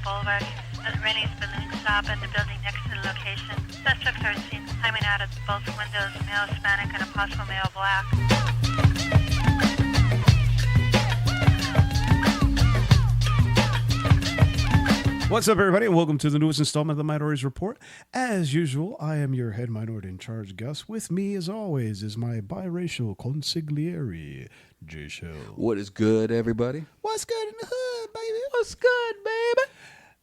Boulevard, a Rennie's balloon stop and the building next to the location. Suspects are seen climbing out of both windows, male Hispanic and a possible male black. What's up, everybody, and welcome to the newest installment of the Minorities Report. As usual, I am your head minority in charge, Gus. With me, as always, is my biracial consigliere, Jaychelle. What is good, everybody? What's good in the hood, baby? What's good, baby?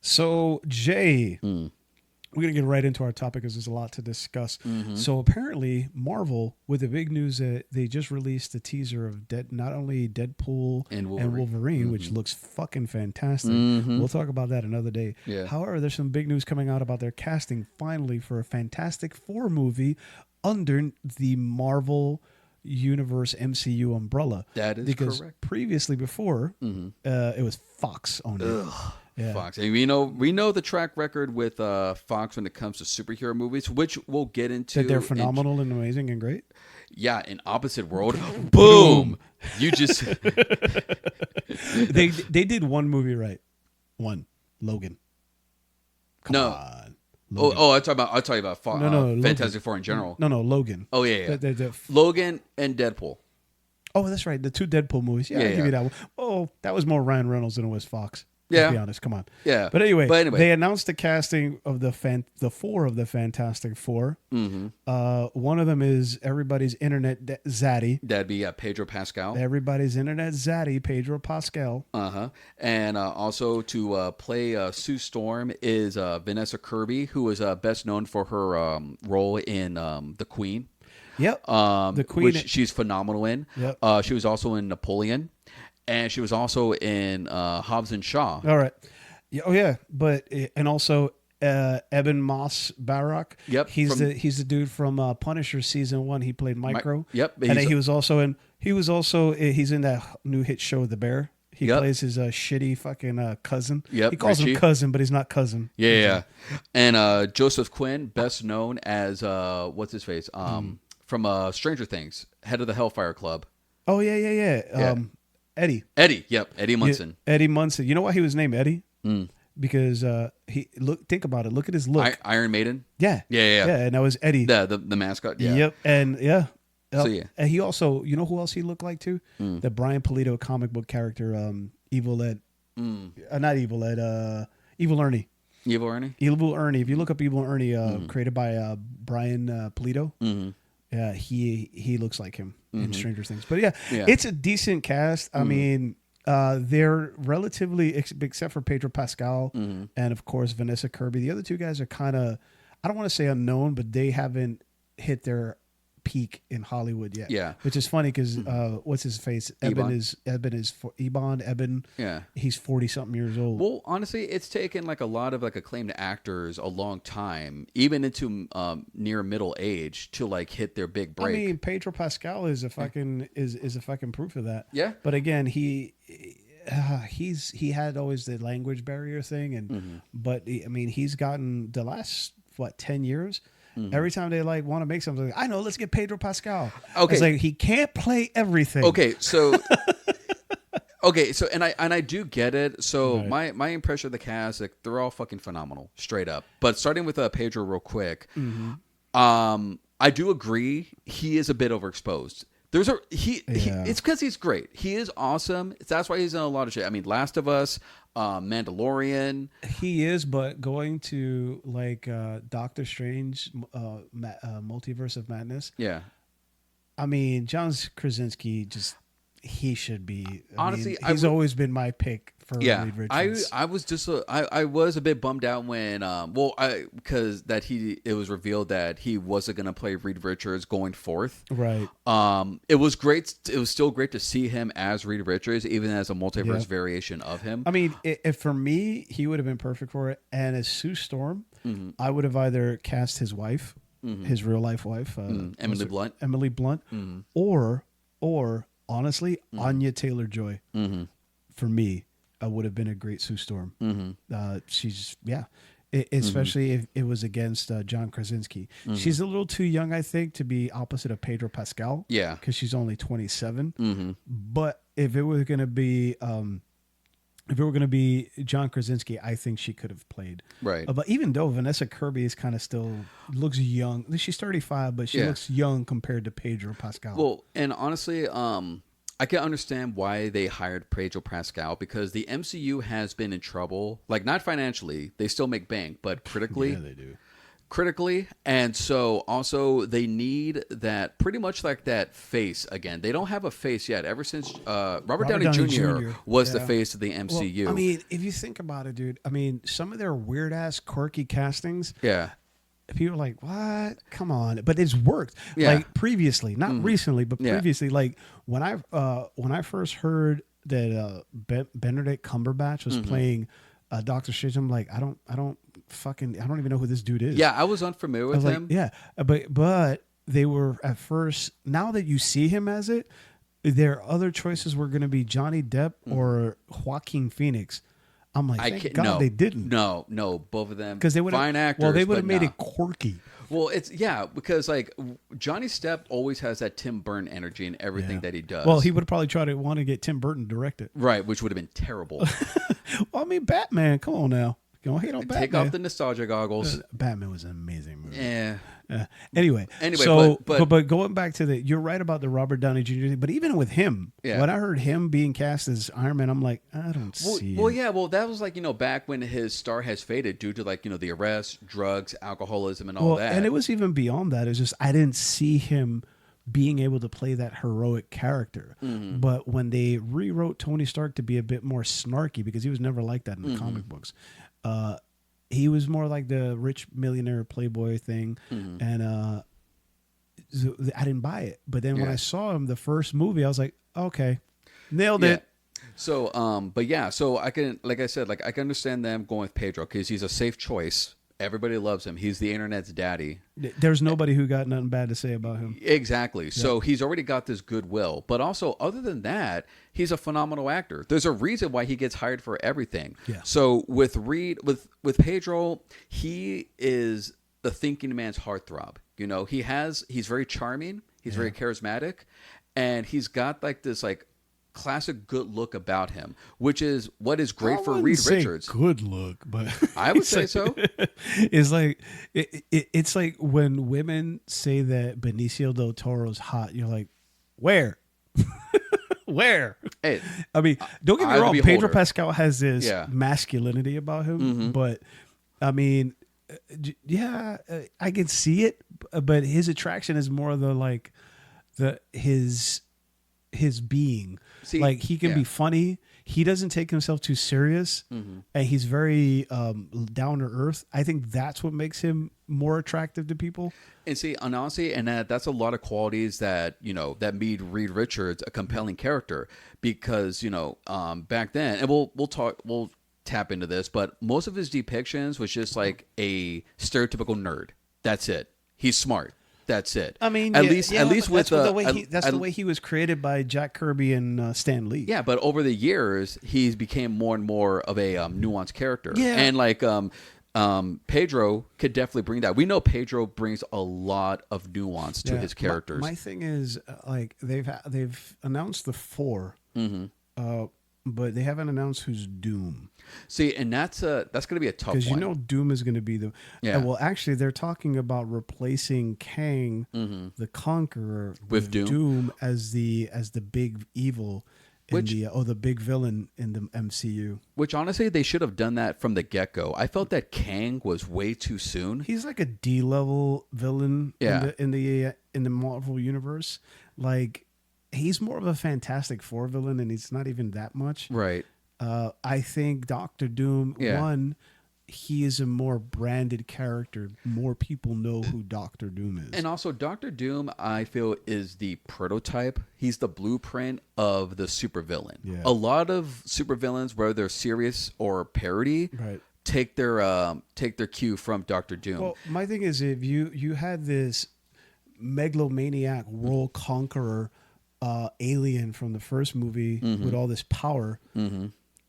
So, Jay, we're going to get right into our topic because there's a lot to discuss. So, apparently, Marvel, with the big news that they just released the teaser of not only Deadpool and Wolverine, which looks fucking fantastic. We'll talk about that another day. Yeah. However, there's some big news coming out about their casting finally for a Fantastic Four movie under the Marvel Universe MCU umbrella. That is because correct. Previously, before, it was Fox on it. Yeah. Fox. And we know the track record with Fox when it comes to superhero movies, which we'll get into. That they're phenomenal and amazing and great. Yeah, in Opposite World. Boom. You just they did one movie right. One. Logan. Come on. Logan. I'll talk about Fox. No, Fantastic Four in general. No, Logan. Oh yeah. Logan and Deadpool. Oh, that's right. The two Deadpool movies. Yeah, I'll give you that one. Oh, that was more Ryan Reynolds than it was Fox. Let's be honest. Come on. Yeah. But anyway, they announced the casting of the four of the Fantastic Four. One of them is everybody's internet zaddy. That'd be Pedro Pascal. Everybody's internet zaddy, Pedro Pascal. And also to play Sue Storm is Vanessa Kirby, who is best known for her role in The Queen. Yep. The Queen, which she's phenomenal in. Yep. She was also in Napoleon. And she was also in Hobbs and Shaw. All right. Oh yeah, and also Eben Moss Barak. Yep. He's the dude from Punisher season 1. He played Micro. Yep. And he's in that new hit show The Bear. He plays his shitty fucking cousin. Yep. He calls him cousin, but he's not cousin. Yeah. And Joseph Quinn, best known as what's his face? From Stranger Things, head of the Hellfire Club. Oh yeah. Eddie. Yep. Eddie Munson. Eddie Munson. You know why he was named Eddie? Because think about it. Look at his look. Iron Maiden. Yeah. And that was Eddie. The mascot. Yeah. Yep. And yeah. So yeah. And he also, you know who else he looked like too? The Brian Pulido comic book character, Evil Ed. Not Evil Ed. Evil Ernie. Evil Ernie. Evil Ernie. If you look up Evil Ernie, created by Brian Pulido. Yeah, he looks like him in Stranger Things. But yeah, it's a decent cast. I mean, they're relatively, except for Pedro Pascal and of course Vanessa Kirby. The other two guys are kind of, I don't want to say unknown, but they haven't hit their peak in Hollywood yet. Yeah, which is funny because what's his face? Eben. Yeah, he's 40-something years old. Well, honestly, it's taken like a lot of like acclaimed actors a long time, even into near middle age, to like hit their big break. I mean, Pedro Pascal is a fucking is a fucking proof of that. Yeah, but again, he had always the language barrier thing, and but I mean, he's gotten the last 10 years. Every time they like want to make something, like, I know, let's get Pedro Pascal. Okay, it's like he can't play everything. Okay, so and I do get it. So my impression of the cast, like they're all fucking phenomenal, straight up. But starting with Pedro real quick, I do agree he is a bit overexposed. It's because he's great. He is awesome. That's why he's in a lot of shit. I mean, Last of Us, Mandalorian. He is, but going to like Doctor Strange, Multiverse of Madness. Yeah. I mean, John Krasinski he should be. Honestly, he's always been my pick for Reed Richards. I was just I was a bit bummed out when because it was revealed that he wasn't gonna play Reed Richards going forth. Right. It was great. It was still great to see him as Reed Richards, even as a multiverse variation of him. I mean, if for me, he would have been perfect for it. And as Sue Storm, I would have either cast his wife, his real life wife, Emily Blunt, or honestly, Anya Taylor-Joy. For me, would have been a great Sue Storm. She's especially if it was against John Krasinski. She's a little too young, I think, to be opposite of Pedro Pascal. Yeah, because she's only 27. But if it was going to be if it were going to be John Krasinski, I think she could have played. Right. But even though Vanessa Kirby is kind of still looks young, she's 35, but she looks young compared to Pedro Pascal. Well, and honestly, I can understand why they hired Pedro Pascal, because the MCU has been in trouble. Like, not financially, they still make bank, but critically. Yeah, they do. Critically, and so also they need that, pretty much like that face again. They don't have a face yet. Ever since Robert Downey Jr. was the face of the MCU. Well, I mean, if you think about it, dude. I mean, some of their weird ass, quirky castings. Yeah. People are like, "What? Come on!" But it's worked. Yeah. Like previously, not recently, but previously. Like when I first heard that Benedict Cumberbatch was playing Doctor Strange, I'm like, I don't even know who this dude is. Yeah, I was unfamiliar with him. Like, yeah, but they were at first. Now that you see him as it, their other choices were going to be Johnny Depp or Joaquin Phoenix. I'm like, thank God they didn't. No, both of them. Because they would fine actors. Well, they would have made it quirky. Well, because like Johnny Depp always has that Tim Burton energy in everything that he does. Well, he would probably try to want to get Tim Burton to direct it. Right, which would have been terrible. Well, I mean, Batman. Come on now. Don't hate on Batman. Take off the nostalgia goggles. Batman was an amazing movie. Yeah. Anyway, so but going back to you're right about the Robert Downey Jr. But even with him, when I heard him being cast as Iron Man, I'm like, I don't see. Well, yeah, that was like, back when his star has faded due to like the arrest, drugs, alcoholism, and all that. And it was even beyond that. It's just I didn't see him being able to play that heroic character. Mm-hmm. But when they rewrote Tony Stark to be a bit more snarky, because he was never like that in the comic books. He was more like the rich millionaire playboy thing, and I didn't buy it. But then when I saw him the first movie, I was like, okay, nailed it. So, so I can, like I said, like I can understand them going with Pedro because he's a safe choice. Everybody loves him. He's the internet's daddy. There's nobody who got nothing bad to say about him. Exactly. Yep. So he's already got this goodwill. But also, other than that, he's a phenomenal actor. There's a reason why he gets hired for everything. Yeah. So with Pedro, he is the thinking man's heartthrob. He's very charming. He's very charismatic, and he's got like this like classic good look about him, which is what is great for Reed Richards. Good look, but I would say so. It's like it's like when women say that Benicio del Toro's hot, you're like, where? Where? Hey, I mean, don't get me wrong. Pedro Pascal has this masculinity about him, but I mean, I can see it. But his attraction is more his being. See, like he can be funny. He doesn't take himself too serious, and he's very down to earth. I think that's what makes him more attractive to people. And see, and honestly, that's a lot of qualities that that made Reed Richards a compelling character because back then, and we'll tap into this, but most of his depictions was just like a stereotypical nerd. That's it. He's smart. That's it. I mean, at least with the way he was created by Jack Kirby and Stan Lee. Yeah, but over the years, he's became more and more of a nuanced character. Yeah, and like Pedro could definitely bring that. We know Pedro brings a lot of nuance to his characters. My thing is like they've announced the 4. But they haven't announced who's Doom. See, and that's going to be a tough one. Because Doom is going to be the... Yeah. Well, actually, they're talking about replacing Kang, the Conqueror, with Doom as the big evil, the big villain in the MCU. Which, honestly, they should have done that from the get-go. I felt that Kang was way too soon. He's like a D-level villain in the Marvel Universe. Like... He's more of a Fantastic Four villain, and he's not even that much. Right. I think Doctor Doom, he is a more branded character. More people know who Doctor Doom is. And also, Doctor Doom, I feel, is the prototype. He's the blueprint of the supervillain. Yeah. A lot of supervillains, whether they're serious or parody, take their cue from Doctor Doom. Well, my thing is, if you had this megalomaniac world conqueror alien from the first movie with all this power.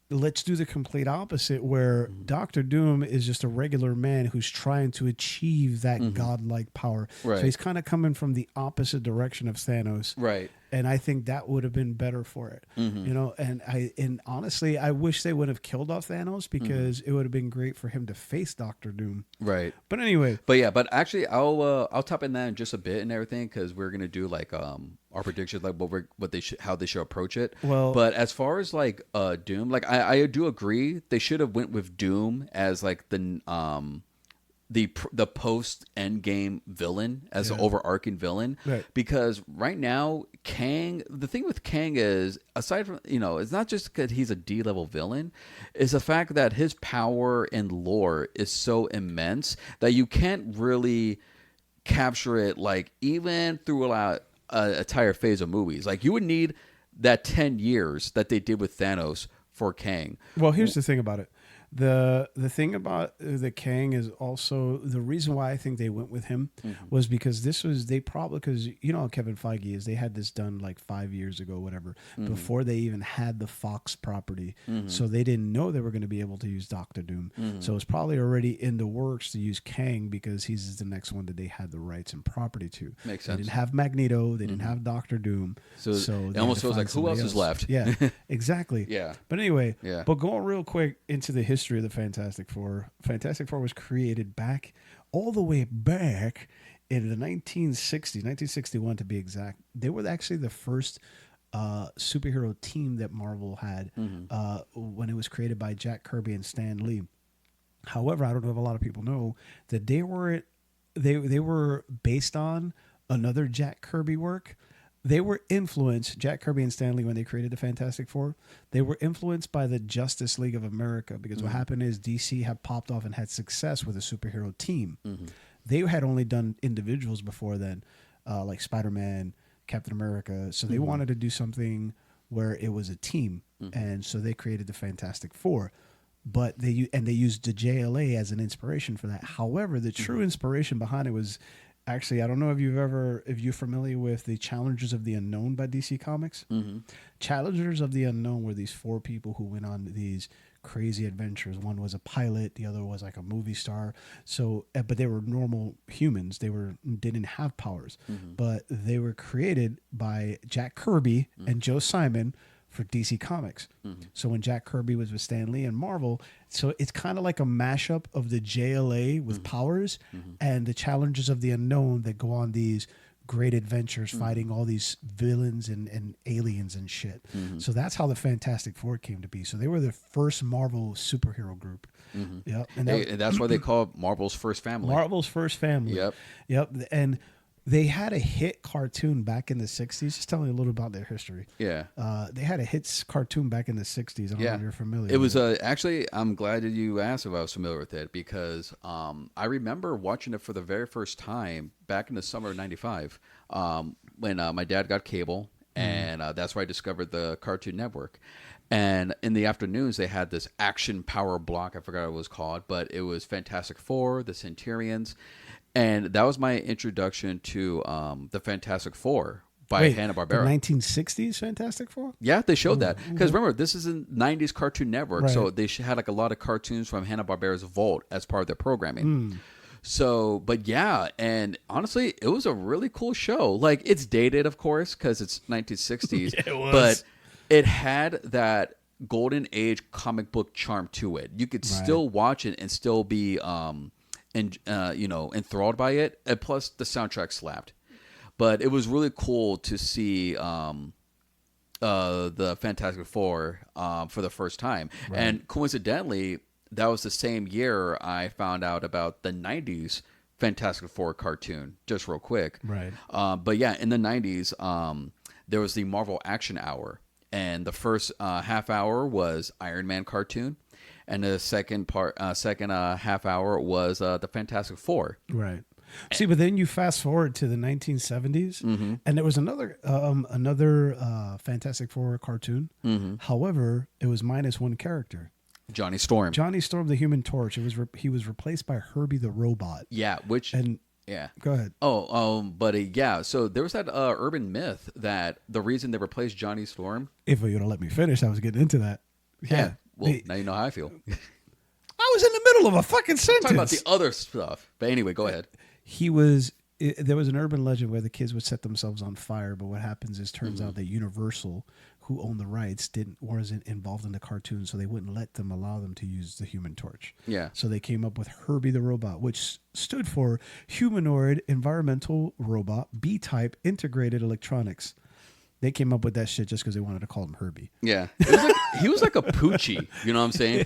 Let's do the complete opposite where Doctor Doom is just a regular man who's trying to achieve that godlike power. Right. So he's kind of coming from the opposite direction of Thanos. Right. and I think that would have been better for it. You know, and honestly, I wish they would have killed off Thanos because it would have been great for him to face Doctor Doom. Right. But anyway. But actually, I'll top in that in just a bit and everything because we're gonna do like our predictions, like how they should approach it. Well, but as far as like Doom, like I do agree they should have went with Doom as like the post Endgame villain as an overarching villain, right? Because right now Kang, the thing with Kang is, aside from it's not just because he's a D-level villain, is the fact that his power and lore is so immense that you can't really capture it like even throughout an entire phase of movies. Like you would need that 10 years that they did with Thanos for Kang. Well, here's the thing about it. The thing about the Kang is also the reason why I think they went with him was because because you know how Kevin Feige is. They had this done like 5 years ago, whatever, before they even had the Fox property. So they didn't know they were going to be able to use Doctor Doom. So it's probably already in the works to use Kang because he's the next one that they had the rights and property to. Makes sense. They didn't have Magneto. They didn't have Doctor Doom. So it almost feels like who else is left? Yeah, exactly. Yeah. But anyway, yeah. But going real quick into the history of the Fantastic Four. Fantastic Four was created all the way back in the 1961 to be exact. They were actually the first superhero team that Marvel had when it was created by Jack Kirby and Stan Lee. However, I don't know if a lot of people know that they were based on another Jack Kirby work. They were influenced, Jack Kirby and Stan Lee, when they created the Fantastic Four, they were influenced by the Justice League of America because what happened is DC had popped off and had success with a superhero team. They had only done individuals before then, like Spider-Man, Captain America. So they wanted to do something where it was a team. And so they created the Fantastic Four. But they used the JLA as an inspiration for that. However, the true inspiration behind it was... Actually, I don't know if you're familiar with the Challengers of the Unknown by DC Comics. Challengers of the Unknown were these 4 people who went on these crazy adventures. One was a pilot, the other was like a movie star. So, but they were normal humans. They didn't have powers, but they were created by Jack Kirby and Joe Simon for DC Comics. So when Jack Kirby was with Stan Lee and Marvel, so it's kind of like a mashup of the JLA with powers and the Challengers of the Unknown that go on these great adventures fighting all these villains and aliens and shit. So that's how the Fantastic Four came to be. So they were the first Marvel superhero group. Yep. And that's why they call Marvel's first family. Marvel's first family. Yep. And they had a hit cartoon back in the 60s. Just telling you a little about their history. Yeah. They had a hit cartoon back in the 60s. I don't know if you're familiar with it. Was actually, I'm glad that you asked if I was familiar with it because I remember watching it for the very first time back in the summer of 95 when my dad got cable. And that's where I discovered the Cartoon Network. And in the afternoons, they had this action power block. I forgot what it was called, but it was Fantastic Four, the Centurions. And that was my introduction to the Fantastic Four by Hanna-Barbera. The 1960s Fantastic Four? Yeah, they showed that. Because remember, this is a 90s Cartoon Network, so they had like a lot of cartoons from Hanna-Barbera's vault as part of their programming. So, but yeah, and honestly, it was a really cool show. Like, it's dated, of course, because it's 1960s. Yeah, it was. But it had that golden age comic book charm to it. You could still watch it and still be... and enthralled by it, and plus the soundtrack slapped. But it was really cool to see the Fantastic Four for the first time. And coincidentally, that was the same year I found out about the 90s Fantastic Four cartoon, just real quick. But yeah, in the 90s, there was the Marvel Action Hour. And the first half hour was Iron Man cartoon. And the second half hour was the Fantastic Four. Right. See, but then you fast forward to the 1970s, and there was another Fantastic Four cartoon. However, it was minus one character. Johnny Storm. Johnny Storm, the Human Torch. He was replaced by Herbie the Robot. Yeah, yeah. Go ahead. So there was that urban myth that the reason they replaced Johnny Storm. If you would have let me finish, I was getting into that. Yeah. Well, now you know how I feel. I was in the middle of a fucking sentence. Talking about the other stuff. But anyway, go ahead. He was there was an urban legend where the kids would set themselves on fire, but what happens is turns out that Universal, who owned the rights, wasn't involved in the cartoon, so they wouldn't allow them to use the Human Torch. Yeah. So they came up with Herbie the Robot, which stood for Humanoid Environmental Robot B-Type Integrated Electronics. They came up with that shit just because they wanted to call him Herbie. Yeah. He was like a Poochie. You know what I'm saying?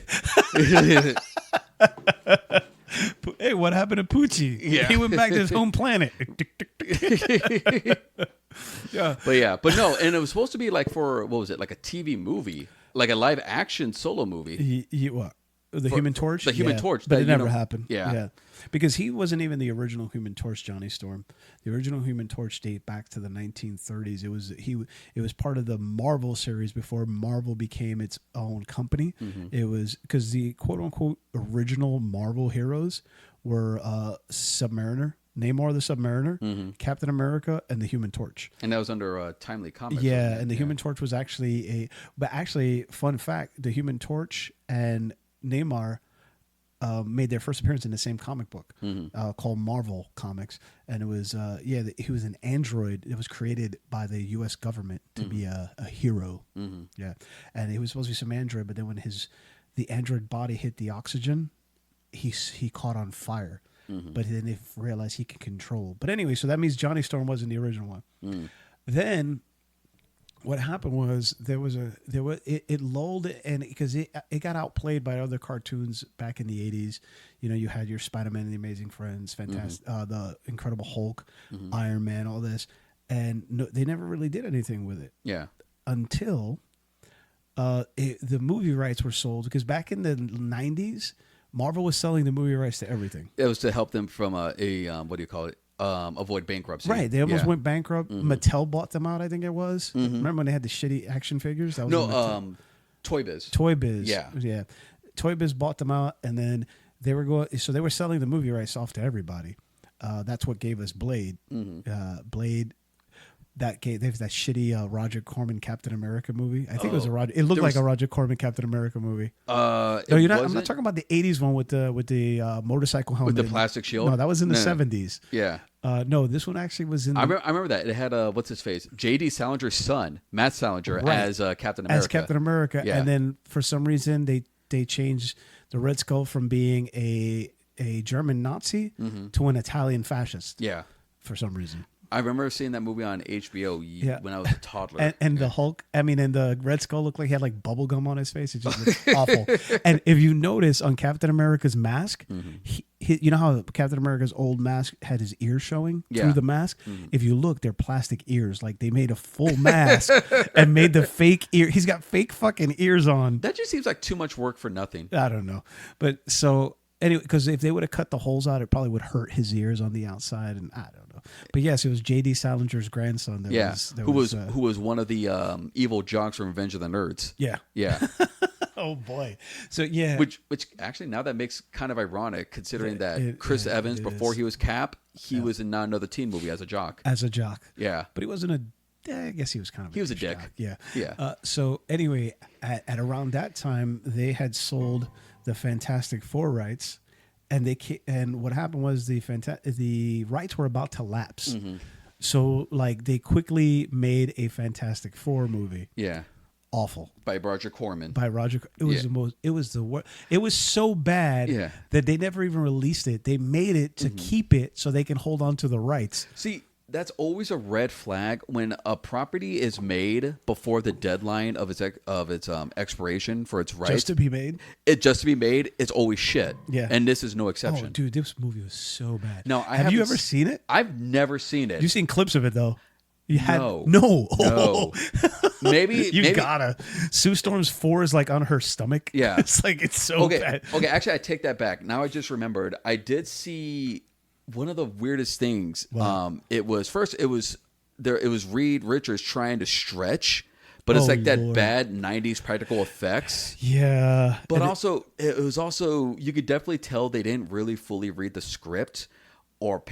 Hey, what happened to Poochie? Yeah. He went back to his home planet. Yeah. But no, and it was supposed to be like for, what was it, like a TV movie, like a live action solo movie. What? The Human Torch? The Human Torch. But it never happened. Yeah. Because he wasn't even the original Human Torch, Johnny Storm. The original Human Torch date back to the 1930s. It was part of the Marvel series before Marvel became its own company. It was because the quote unquote original Marvel heroes were Submariner, Namor the Submariner, Captain America, and the Human Torch. And that was under Timely Comics. Yeah, and the Human Torch was actually fun fact, the Human Torch and Namor made their first appearance in the same comic book called Marvel Comics, and it was he was an android that was created by the U.S. government to be a hero. Yeah, and he was supposed to be some android, but then when the android body hit the oxygen, he caught on fire. But then they realized he could control. But anyway, so that means Johnny Storm wasn't the original one. Then what happened was it lulled, and because it got outplayed by other cartoons back in the 80s. You know, you had your Spider-Man and the Amazing Friends, the Incredible Hulk, Iron Man, all this, and they never really did anything with it. Yeah, until the movie rights were sold, because back in the 90s, Marvel was selling the movie rights to everything. It was to help them from what do you call it? Avoid bankruptcy. Right. They almost went bankrupt. Mattel bought them out, I think it was. Remember when they had the shitty action figures? That was Toy Biz. Toy Biz. Yeah. Yeah. Toy Biz bought them out, and then they were selling the movie rights off to everybody. That's what gave us Blade. Blade. That shitty Roger Corman Captain America movie. I think it was It looked like a Roger Corman Captain America movie. No, I'm not talking about the '80s one with the motorcycle helmet with the plastic shield. No, that was in the '70s. Yeah. No, this one actually was in. I remember that it had what's his face, J.D. Salinger's son, Matt Salinger, as Captain America. As Captain America, yeah. And then for some reason they changed the Red Skull from being a German Nazi to an Italian fascist. Yeah. For some reason. I remember seeing that movie on HBO when I was a toddler. And the Hulk, and the Red Skull looked like he had like bubble gum on his face. It just looked awful. And if you notice on Captain America's mask, you know how Captain America's old mask had his ears showing through the mask? If you look, they're plastic ears. Like they made a full mask and made the fake ear. He's got fake fucking ears on. That just seems like too much work for nothing. I don't know. But so anyway, because if they would have cut the holes out, it probably would hurt his ears on the outside, and I don't know. But yes, it was J.D. Salinger's grandson. Who was one of the evil jocks from Revenge of the Nerds. Yeah. Oh boy. So yeah. Which actually now that makes kind of ironic considering that Chris Evans before he was Cap, he was in another teen movie as a jock. Yeah. But he wasn't I guess he was kind of. He was a dick. Yeah. So anyway, at around that time, they had sold the Fantastic Four rights, and what happened was the rights were about to lapse. So like they quickly made a Fantastic Four movie. Yeah. Awful. By Roger Corman. It was the most. It was the worst. It was so bad that they never even released it. They made it to keep it so they can hold on to the rights. See, that's always a red flag when a property is made before the deadline of its expiration for its rights. Just to be made? Just to be made, it's always shit. Yeah. And this is no exception. Oh, dude, this movie was so bad. No, have you ever seen it? I've never seen it. You've seen clips of it, though. No. No. Maybe you gotta. Sue Storm's 4 is like on her stomach. Yeah. It's so bad. Okay, actually, I take that back. Now I just remembered. I did see one of the weirdest things. Wow. It was Reed Richards trying to stretch, but it's like that bad 90s practical effects. Yeah. But it was also, you could definitely tell they didn't really fully read the script or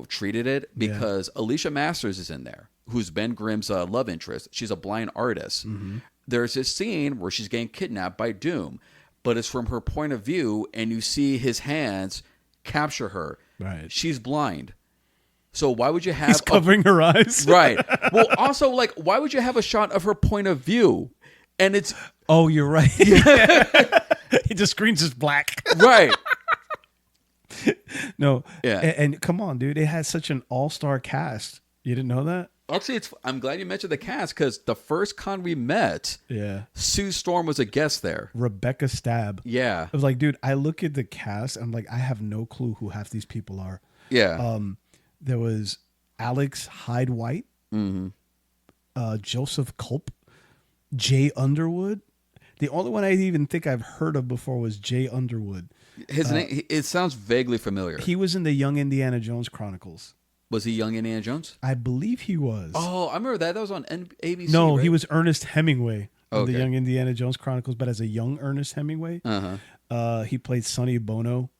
treated it, because Alicia Masters is in there, who's Ben Grimm's love interest. She's a blind artist. There's this scene where she's getting kidnapped by Doom, but it's from her point of view, and you see his hands capture her. Right. She's blind. So why would you have He's covering her eyes? Right. Well, also, like, why would you have a shot of her point of view? And it's... Oh, you're right. The screen's just black. Right. No. Yeah. And come on, dude. It has such an all-star cast. You didn't know that? Actually, I'm glad you mentioned the cast because the first con we met, Sue Storm was a guest there. Rebecca Stab. Yeah. I was like, dude, I look at the cast. I'm like, I have no clue who half these people are. Yeah. There was Alex Hyde White, Joseph Culp, Jay Underwood. The only one I even think I've heard of before was Jay Underwood. His name, it sounds vaguely familiar. He was in the Young Indiana Jones Chronicles. Was he young Indiana Jones? I believe he was. Oh, I remember that. That was on ABC. No, right? He was Ernest Hemingway in Okay. the Young Indiana Jones Chronicles, but as a young Ernest Hemingway. He played Sonny Bono.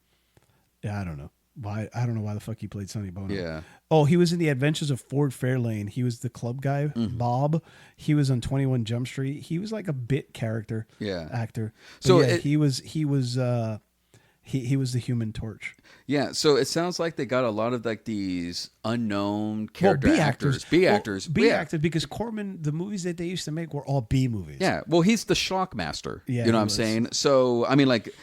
Yeah, I don't know why. I don't know why the fuck he played Sonny Bono. Yeah. Oh, he was in The Adventures of Ford Fairlane. He was the club guy, Bob. He was on 21 Jump Street. He was like a bit character actor. But So yeah, he was the Human Torch. Yeah, so it sounds like they got a lot of like these unknown character actors. B actors Because Corman, the movies that they used to make were all B movies. Yeah, well, he's the shock master. Yeah, you know what I'm saying? So, I mean, like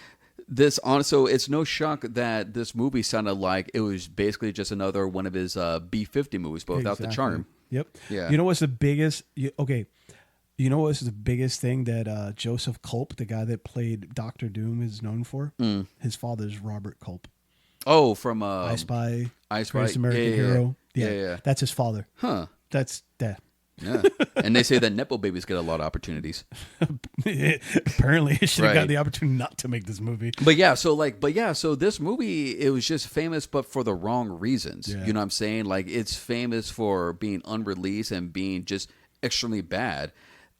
this so it's no shock that this movie sounded like it was basically just another one of his B-50 movies, but without the charm. Yep. Yeah. You know what's the biggest? You know what's the biggest thing that Joseph Culp, the guy that played Doctor Doom, is known for? His father's Robert Culp. Oh, from I Spy, Greatest American Hero. Yeah. That's his father. Huh. That's that. Yeah. And they say that Nepo babies get a lot of opportunities. Apparently, it should have got the opportunity not to make this movie. So this movie, it was just famous, but for the wrong reasons. Yeah. You know what I'm saying? Like, it's famous for being unreleased and being just extremely bad.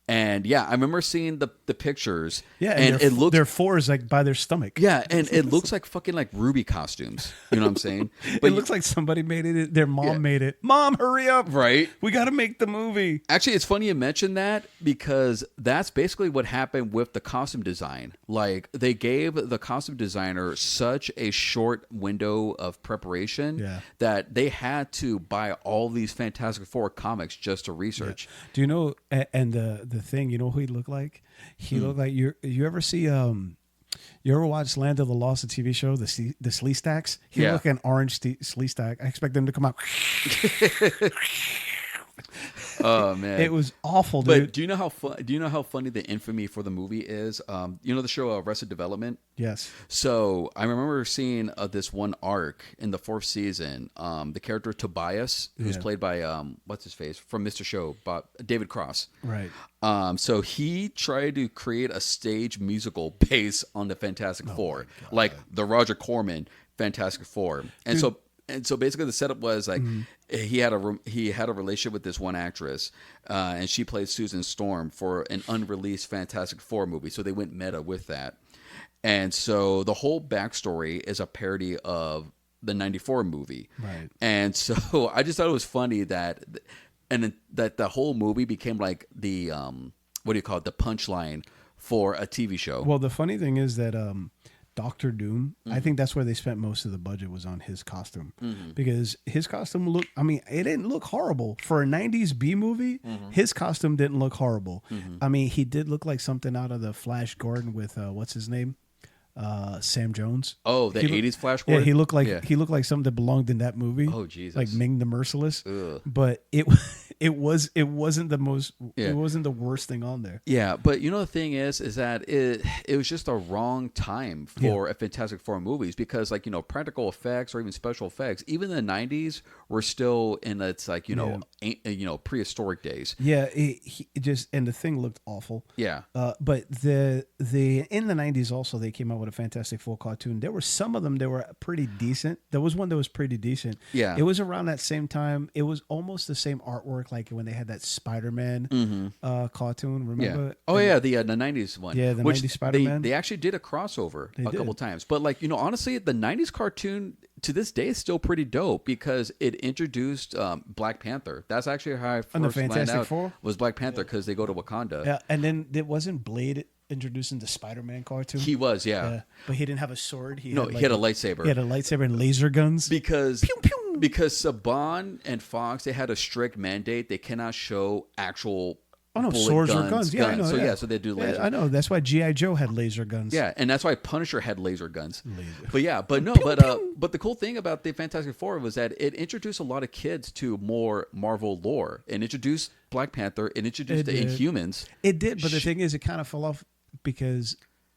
And yeah, I remember seeing the pictures. Yeah, and it looks their fours like by their stomach. Yeah, and it looks like fucking like Ruby costumes. You know what I'm saying? But it looks like somebody made it. Their mom made it. Mom, hurry up! Right? We got to make the movie. Actually, it's funny you mentioned that because that's basically what happened with the costume design. Like, they gave the costume designer such a short window of preparation that they had to buy all these Fantastic Four comics just to research. Yeah. Do you know? And the thing, you know who he looked like? He looked like you ever see you ever watch Land of the Lost, the TV show, the Slee Stacks? He looked like an orange Slee Stack. I expect them to come out. Oh man, it was awful, dude. But do you know how funny the infamy for the movie is? You know the show Arrested Development? Yes. So I remember seeing this one arc in the 4th season. The character Tobias, who's played by what's his face from Mr. Show, David Cross. Right. So he tried to create a stage musical based on the Fantastic Four, like the Roger Corman Fantastic Four, and Dude. so basically the setup was like he had a relationship with this one actress, and she played Susan Storm for an unreleased Fantastic Four movie. So they went meta with that, and so the whole backstory is a parody of the '94 movie. Right. And so I just thought it was funny that the whole movie became like the what do you call it, the punchline for a TV show. Well, the funny thing is that Doctor Doom, I think that's where they spent most of the budget was on his costume, because his costume looked, I mean, it didn't look horrible for a 90s B movie. His costume didn't look horrible. I mean, he did look like something out of the Flash Gordon with what's his name? Sam Jones. Oh, the 80s Flash Gordon? Yeah, he looked like something that belonged in that movie. Oh, Jesus. Like Ming the Merciless. Ugh. But it wasn't the worst thing on there. Yeah, but you know the thing is that it was just a wrong time for a Fantastic Four movies, because like, you know, practical effects or even special effects, even in the 90s were still in its like, you know, prehistoric days. Yeah, and the thing looked awful. Yeah. But the in the 90s also they came out with a Fantastic Four cartoon. There were some of them that were pretty decent. There was one that was pretty decent. Yeah. It was around that same time. It was almost the same artwork like when they had that Spider-Man cartoon. Remember? Yeah. Oh yeah, the 90s one. Yeah, the 90s Spider-Man. They actually did a crossover a couple times. But like, you know, honestly, the 90s cartoon to this day is still pretty dope because it introduced Black Panther. That's actually how I first found out was Black Panther, because they go to Wakanda. Yeah, and then it wasn't Blade introducing the Spider-Man cartoon. He was, yeah. But he didn't have a sword. He had a lightsaber. He had a lightsaber and laser guns. Because pew pew. because Saban and Fox, they had a strict mandate. They cannot show actual swords or guns. Yeah, I know, so so they do laser. I know. That's why G.I. Joe had laser guns. Yeah, and that's why Punisher had laser guns. But the cool thing about the Fantastic Four was that it introduced a lot of kids to more Marvel lore. It introduced Black Panther. It introduced the Inhumans. It did, but the thing is, it kind of fell off because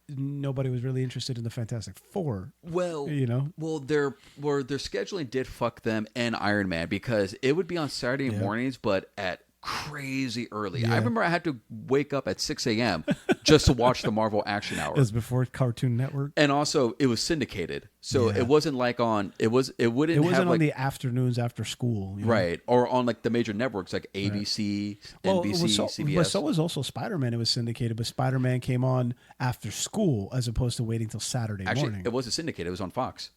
nobody was really interested in the Fantastic Four. Well, their scheduling did fuck them and Iron Man because it would be on Saturday mornings, but at crazy early. I remember I had to wake up at 6 a.m. just to watch the Marvel Action Hour. It was before Cartoon Network, and also it was syndicated, so it wasn't like on. It wasn't on the afternoons after school, right? Or on like the major networks like ABC, NBC, CBS. But so was also Spider-Man. It was syndicated, but Spider-Man came on after school as opposed to waiting till Saturday morning. It wasn't syndicated. It was on Fox.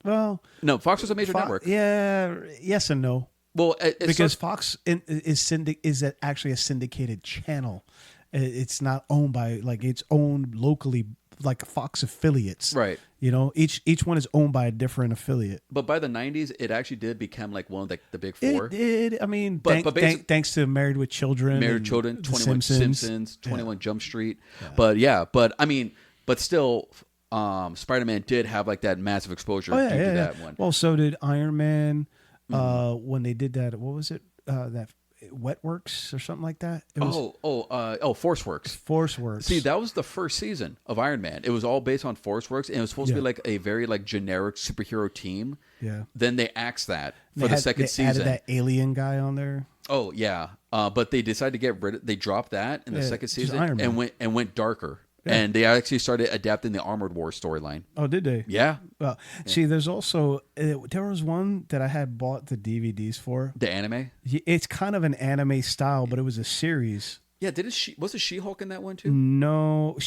Well, no, Fox was a major network. Yeah, yes and no. Well, because Fox is actually a syndicated channel. It's not owned by it's owned locally, like Fox affiliates. Right. Each one is owned by a different affiliate. But by the 90s, it actually did become like one of the big four. It did. I mean, thanks to Married with Children, 21 Simpsons, 21 Jump Street. Yeah. But still, Spider-Man did have like that massive exposure due to that one. Well, so did Iron Man. When they did that, what was it? That Wetworks or something like that? It was, ForceWorks. ForceWorks. See, that was the first season of Iron Man. It was all based on ForceWorks, and it was supposed to be like a very generic superhero team. Yeah. Then they axed that for the second season. Added that alien guy on there. Oh yeah, but they decided to get rid of. They dropped that in the second season and went darker. Yeah. And they actually started adapting the Armored War storyline. Oh, did they? Yeah. Well, see, there's also there was one that I had bought the DVDs for. The anime. It's kind of an anime style, but it was a series. Yeah. Was it She-Hulk in that one too? No,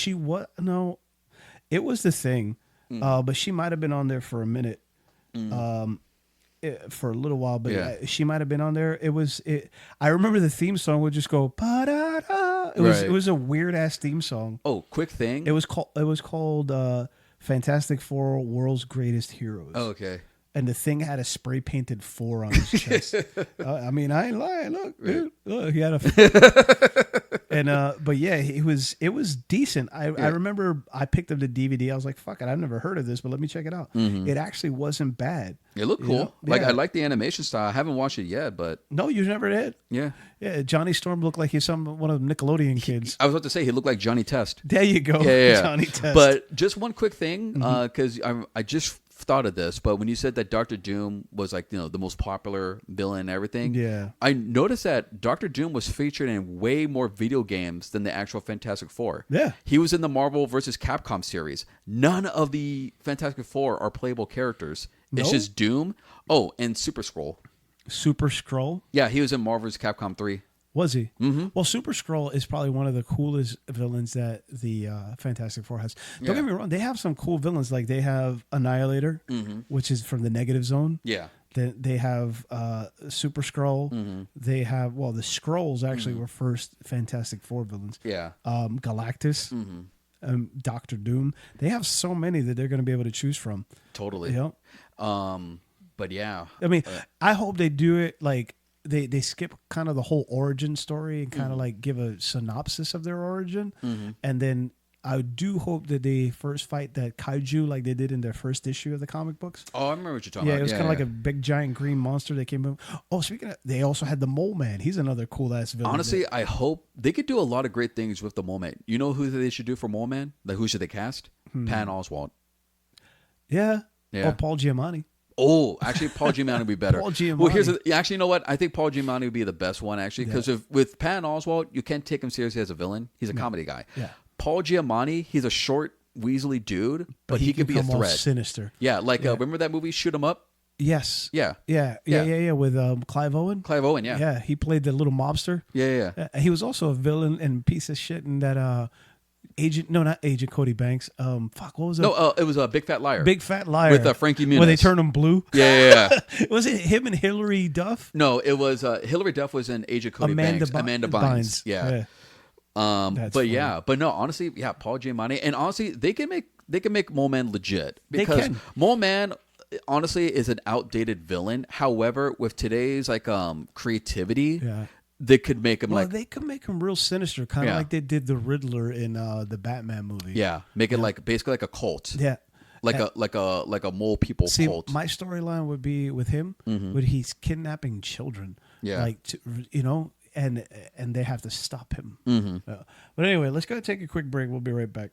no, it was The Thing, but she might have been on there for a minute. For a little while, but she might have been on there. I remember the theme song would just go pa-da-da. It was a weird ass theme song. Oh, quick thing. It was called Fantastic Four: World's Greatest Heroes. Oh, okay. And the Thing had a spray painted 4 on his chest. I mean, I ain't lying. Look, dude. Look, he had a. But yeah, it was decent. I remember I picked up the DVD. I was like, fuck it, I've never heard of this, but let me check it out. Mm-hmm. It actually wasn't bad. It looked cool. I like the animation style. I haven't watched it yet, but no, you never did. Yeah. Yeah, Johnny Storm looked like he's one of the Nickelodeon kids. I was about to say he looked like Johnny Test. There you go. Yeah. Johnny Test. But just one quick thing, because I just thought of this, but when you said that Dr. Doom was the most popular villain and everything, I noticed that Dr. Doom was featured in way more video games than the actual Fantastic Four. Yeah. He was in the Marvel vs. Capcom series. None of the Fantastic Four are playable characters. No? It's just Doom. Oh, and Super Skrull. Super Skrull? Yeah, he was in Marvel vs. Capcom 3. Was he? Mm-hmm. Well, Super Skrull is probably one of the coolest villains that the Fantastic Four has. Don't get me wrong; they have some cool villains. Like they have Annihilator, which is from the Negative Zone. Yeah. They have Super Skrull. Mm-hmm. They have the Skrulls actually were first Fantastic Four villains. Yeah. Galactus. Mm-hmm. Doctor Doom. They have so many that they're going to be able to choose from. Totally. Yeah. But yeah. I mean, I hope they do it like. They skip kind of the whole origin story and kind of give a synopsis of their origin. Mm-hmm. And then I do hope that they first fight that kaiju like they did in their first issue of the comic books. Oh, I remember what you're talking about. Yeah, it was kind of like a big giant green monster that came in. Oh, speaking of, they also had the Mole Man. He's another cool ass villain. Honestly, I hope they could do a lot of great things with the Mole Man. You know who they should do for Mole Man? Like who should they cast? Pan Oswalt. Yeah. Or Paul Giamatti. Oh, actually, Paul Giamatti would be better. Paul Giamatti. Well, actually, you know what? I think Paul Giamatti would be the best one, actually, because with Patton Oswalt, you can't take him seriously as a villain. He's a comedy guy. Yeah. Paul Giamatti, he's a short, weaselly dude, but he could be a threat. Sinister. Yeah, remember that movie, Shoot 'Em Up? Yes. Yeah. With Clive Owen. Clive Owen, yeah. Yeah, he played the little mobster. Yeah. He was also a villain and piece of shit in that not Agent Cody Banks. What was it? No, it was a Big Fat Liar. Big Fat Liar with Frankie Muniz. Where they turn him blue. Yeah. Was it him and Hilary Duff? No, it was Hilary Duff was in Agent Cody Banks. Amanda Bynes. Yeah. But no, honestly, Paul Giamatti, and honestly, they can make Mole Man legit because Mole Man honestly is an outdated villain. However, with today's like creativity, Yeah. they could make him they could make him real sinister, kind of like they did the Riddler in the Batman movie. Yeah, make it like basically like a cult. Yeah. Like a mole people cult. My storyline would be with him, but he's kidnapping children. Yeah. Like and they have to stop him. But anyway, let's go take a quick break. We'll be right back.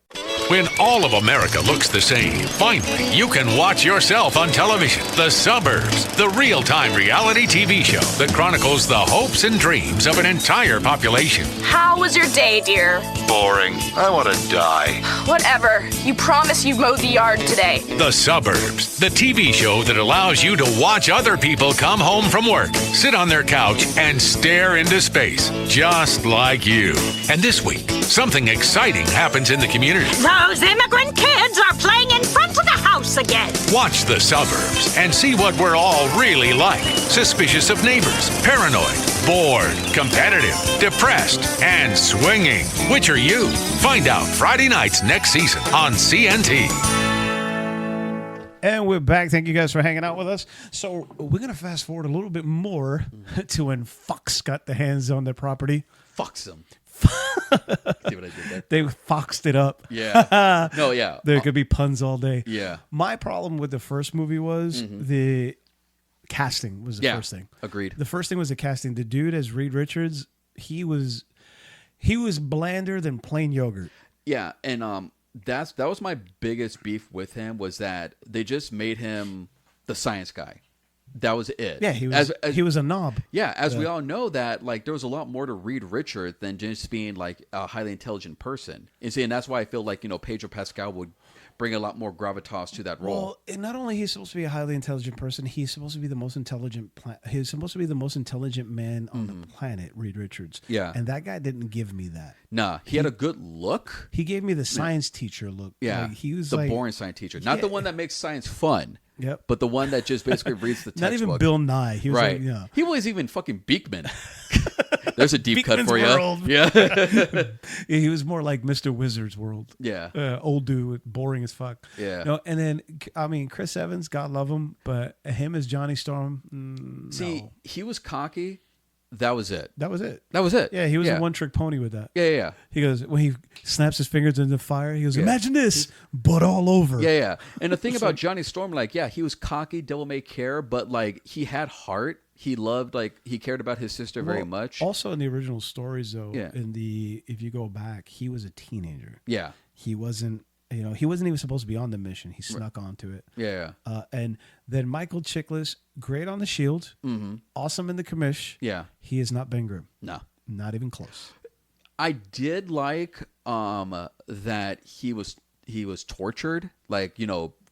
When all of America looks the same, finally, you can watch yourself on television. The Suburbs, the real-time reality TV show that chronicles the hopes and dreams of an entire population. How was your day, dear? Boring. I want to die. Whatever. You promise you mowed the yard today. The Suburbs, the TV show that allows you to watch other people come home from work, sit on their couch, and stare into space, just like you. And this week, something exciting happens in the community. Those immigrant kids are playing in front of the house again. Watch The Suburbs and see what we're all really like. Suspicious of neighbors, paranoid, bored, competitive, depressed, and swinging. Which are you? Find out Friday nights next season on CNT. And we're back. Thank you guys for hanging out with us. So we're going to fast forward a little bit more to when Fox got the hands on the property. Fox them. See what I did there? They foxed it up. Yeah. No, yeah. There could be puns all day. Yeah. My problem with the first movie was the casting was the first thing. Agreed. The first thing was the casting. The dude as Reed Richards, he was blander than plain yogurt. Yeah, and that was my biggest beef with him was that they just made him the science guy. That was it. Yeah, he was a knob. Yeah, as we all know that like there was a lot more to Reed Richards than just being like a highly intelligent person. And that's why I feel like Pedro Pascal would bring a lot more gravitas to that role. Well, and not only he's supposed to be a highly intelligent person, he's supposed to be the most intelligent. He's supposed to be the most intelligent man on the planet, Reed Richards. Yeah, and that guy didn't give me that. Nah, he had a good look. He gave me the science teacher look. Yeah, he was the boring science teacher, not the one that makes science fun. Yep. But the one that just basically reads the textbook. Not even Bill Nye. He was right. Like, He was even fucking Beekman. There's a deep Beekman's cut for World. you. Yeah. He was more like Mr. Wizard's World. Yeah. Old dude, boring as fuck. Yeah. No, and then, Chris Evans, God love him, but him as Johnny Storm, See, he was cocky. That was it. That was it. That was it. Yeah, he was a one-trick pony with that. Yeah. He goes, when he snaps his fingers into fire, he goes, imagine this, but all over. Yeah. And the thing about Johnny Storm, like, he was cocky, devil-may-care, but, like, he had heart. He loved, like, he cared about his sister very much. Also in the original stories, though, if you go back, he was a teenager. Yeah. He wasn't, he wasn't even supposed to be on the mission. He snuck onto it. Yeah. And then Michael Chiklis, great on the Shield, awesome in the commish. Yeah. He is not Ben Grimm. No. Not even close. I did like that he was tortured, like,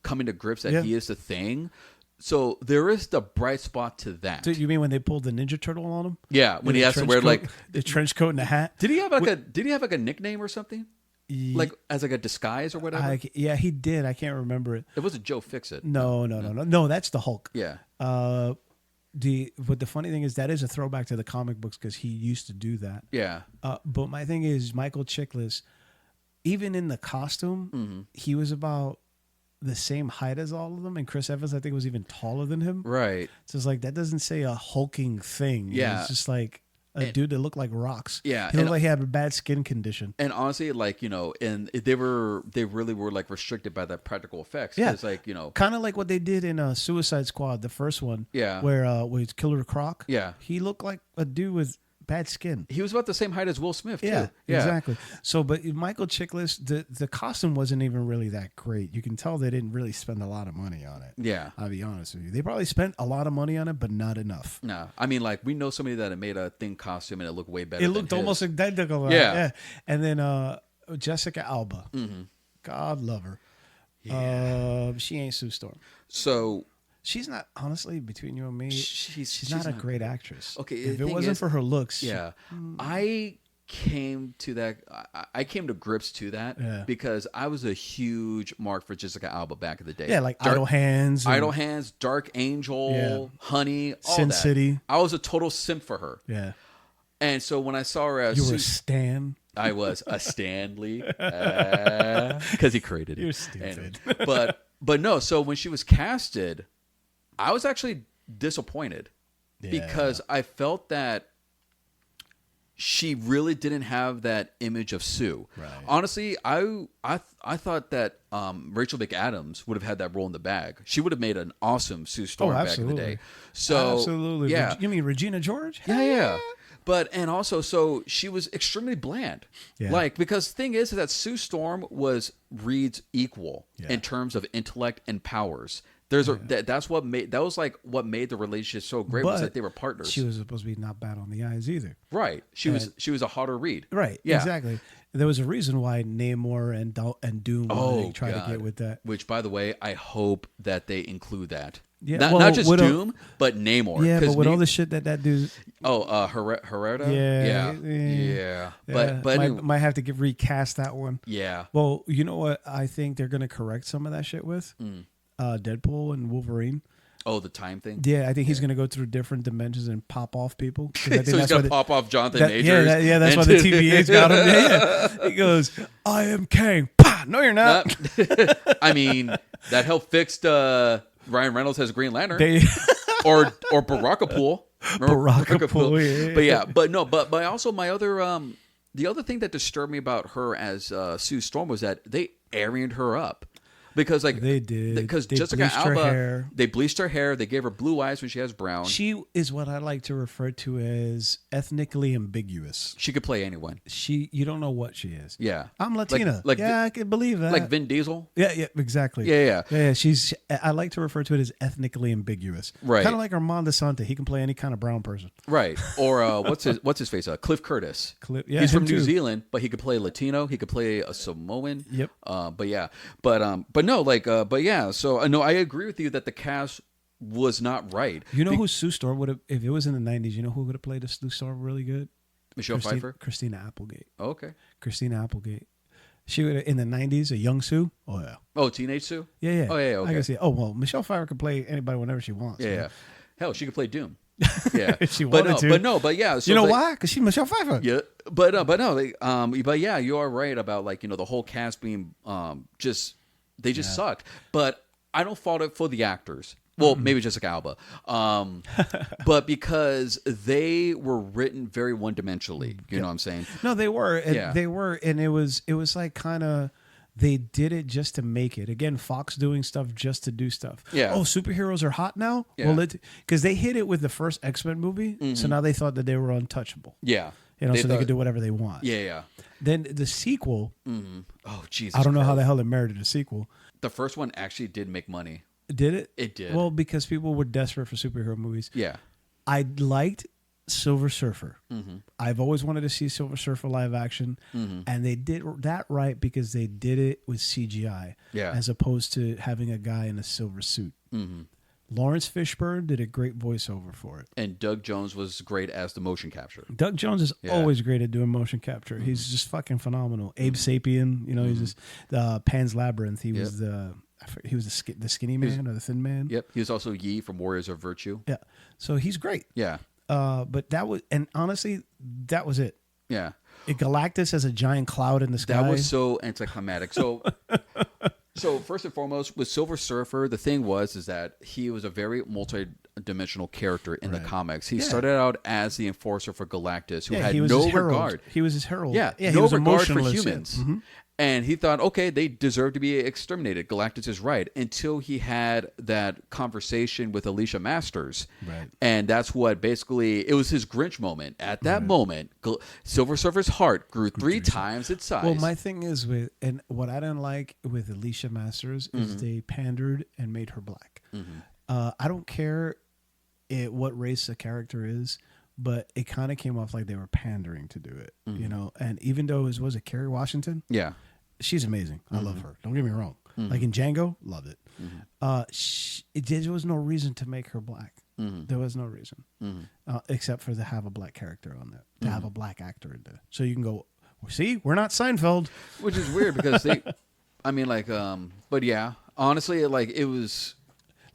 coming to grips that he is the thing. So there is the bright spot to that. So you mean when they pulled the Ninja Turtle on him? Yeah, when he has to wear like the trench coat and the hat. Did he have like a nickname or something? Like as like a disguise or whatever? Yeah, he did. I can't remember it. It wasn't Joe Fixit. No. That's the Hulk. Yeah. But the funny thing is that is a throwback to the comic books because he used to do that. Yeah. But my thing is Michael Chiklis, even in the costume, he was about the same height as all of them, and Chris Evans I think was even taller than him. Right. So it's like that doesn't say a hulking thing. Yeah. It's just like a dude that looked like rocks. Yeah. He looked like he had a bad skin condition. And honestly, like, and they really were like restricted by the practical effects. Yeah. It's like, kind of like what they did in Suicide Squad, the first one. Yeah. Where it's Killer Croc. Yeah. He looked like a dude with bad skin. He was about the same height as Will Smith, too. Yeah, exactly. So, but Michael Chiklis, the costume wasn't even really that great. You can tell they didn't really spend a lot of money on it. Yeah. I'll be honest with you. They probably spent a lot of money on it, but not enough. No. I mean, like, we know somebody that had made a thing costume and it looked way better. It looked almost identical. Right? Yeah. And then Jessica Alba. God love her. Yeah. She ain't Sue Storm. So... She's not, honestly, between you and me, she's not a great actress. Okay, if it wasn't for her looks. Yeah. I came to grips to that because I was a huge mark for Jessica Alba back in the day. Yeah, like Idle Hands. Dark Angel, Honey, all Sin that. City. I was a total simp for her. Yeah. And so when I saw her as... You were a Stan. I was a Stanley. Because he created it. You're stupid. But no, so when she was casted... I was actually disappointed because I felt that she really didn't have that image of Sue. Right. Honestly, I thought that Rachel McAdams would have had that role in the bag. She would have made an awesome Sue Storm back in the day. So absolutely. Yeah. You mean Regina George? Yeah. But and also, so she was extremely bland. Yeah. Like, because the thing is that Sue Storm was Reed's equal in terms of intellect and powers. That's what made what made the relationship so great, was that they were partners. She was supposed to be not bad on the eyes either. Right. She was a hotter Reed. Right. Yeah. Exactly. There was a reason why Namor and Doom tried to get with that. Which, by the way, I hope that they include that. Yeah, not just Doom, but Namor. Yeah, but with all the shit that dude. Herrera. Yeah. But might have to recast that one. Yeah. Well, you know what? I think they're gonna correct some of that shit with Deadpool and Wolverine. Oh, the time thing? Yeah, I think he's going to go through different dimensions and pop off people. So he's going to pop off Jonathan Majors? That's why the TVA's got him. Yeah. He goes, I am Kang. Pah! No, you're not. I mean, that helped fix Ryan Reynolds as Green Lantern. or Barakapool. Barakapool, yeah. But yeah, but also my other... the other thing that disturbed me about her as Sue Storm was that they Arianed her up. Because they did, because Jessica Alba, they bleached her hair. They gave her blue eyes when she has brown. She is what I like to refer to as ethnically ambiguous. She could play anyone. You don't know what she is. Yeah, I'm Latina. I can believe that. Like Vin Diesel. Yeah, exactly. Yeah. I like to refer to it as ethnically ambiguous. Right. Kind of like Armand DeSante. He can play any kind of brown person. Right. Or what's his face? Cliff Curtis. He's from New Zealand, but he could play Latino. He could play a Samoan. Yep. But yeah. So no, I agree with you that the cast was not right. You know who Sue Storm would have, if it was in the 90s, you know who would have played Sue Storm really good? Michelle Pfeiffer? Christina Applegate. Oh, okay. Christina Applegate. She would have, in the 90s, a young Sue. Oh, yeah. Oh, teenage Sue? Yeah. Oh, yeah, okay. I can see. Oh, well, Michelle Pfeiffer can play anybody whenever she wants. Yeah. Hell, she could play Doom. Yeah, if she wanted to. But yeah. So you know why? Because she's Michelle Pfeiffer. Yeah, but yeah, you are right about the whole cast being they just sucked. But I don't fault it for the actors. Well, maybe Jessica Alba, but because they were written very one-dimensionally. You know what I'm saying? No, they were. And they were, and it was like kind of. They did it just to make it. Again, Fox doing stuff just to do stuff. Yeah. Oh, superheroes are hot now? Yeah. Well, because they hit it with the first X-Men movie, so now they thought that they were untouchable. Yeah. They could do whatever they want. Yeah. Then the sequel. Oh, Jesus. I don't know how the hell they merited a sequel. The first one actually did make money. Did it? It did. Well, because people were desperate for superhero movies. Yeah. I liked Silver Surfer. I've always wanted to see Silver Surfer live action, and they did that right because they did it with CGI, as opposed to having a guy in a silver suit. Lawrence Fishburne did a great voiceover for it, and Doug Jones was great as the motion capture. Doug Jones is always great at doing motion capture. He's just fucking phenomenal. Abe Sapien, he's just Pan's Labyrinth. He was the skinny man or the thin man. Yep, he was also Yi from Warriors of Virtue. Yeah, so he's great. Yeah. But that was, and honestly, that was it. Yeah. Galactus as a giant cloud in the sky. That was so anticlimactic. So first and foremost, with Silver Surfer, the thing is that he was a very multi-dimensional character in the comics. He started out as the enforcer for Galactus, who had no regard. He was his herald. Yeah, no regard for humans. Yeah. And he thought, okay, they deserve to be exterminated. Galactus is right. Until he had that conversation with Alicia Masters. Right. And that's what basically, it was his Grinch moment. At that moment, Silver Surfer's heart grew three times its size. Well, my thing is and what I didn't like with Alicia Masters is they pandered and made her black. I don't care what race the character is, but it kind of came off like they were pandering to do it, And even though it was Kerry Washington? Yeah. She's amazing. I love her. Don't get me wrong. Like in Django, love it. There was no reason to make her black. There was no reason, except for to have a black character on there, to have a black actor in there. So you can go, see, we're not Seinfeld. Which is weird because but yeah, honestly, it was.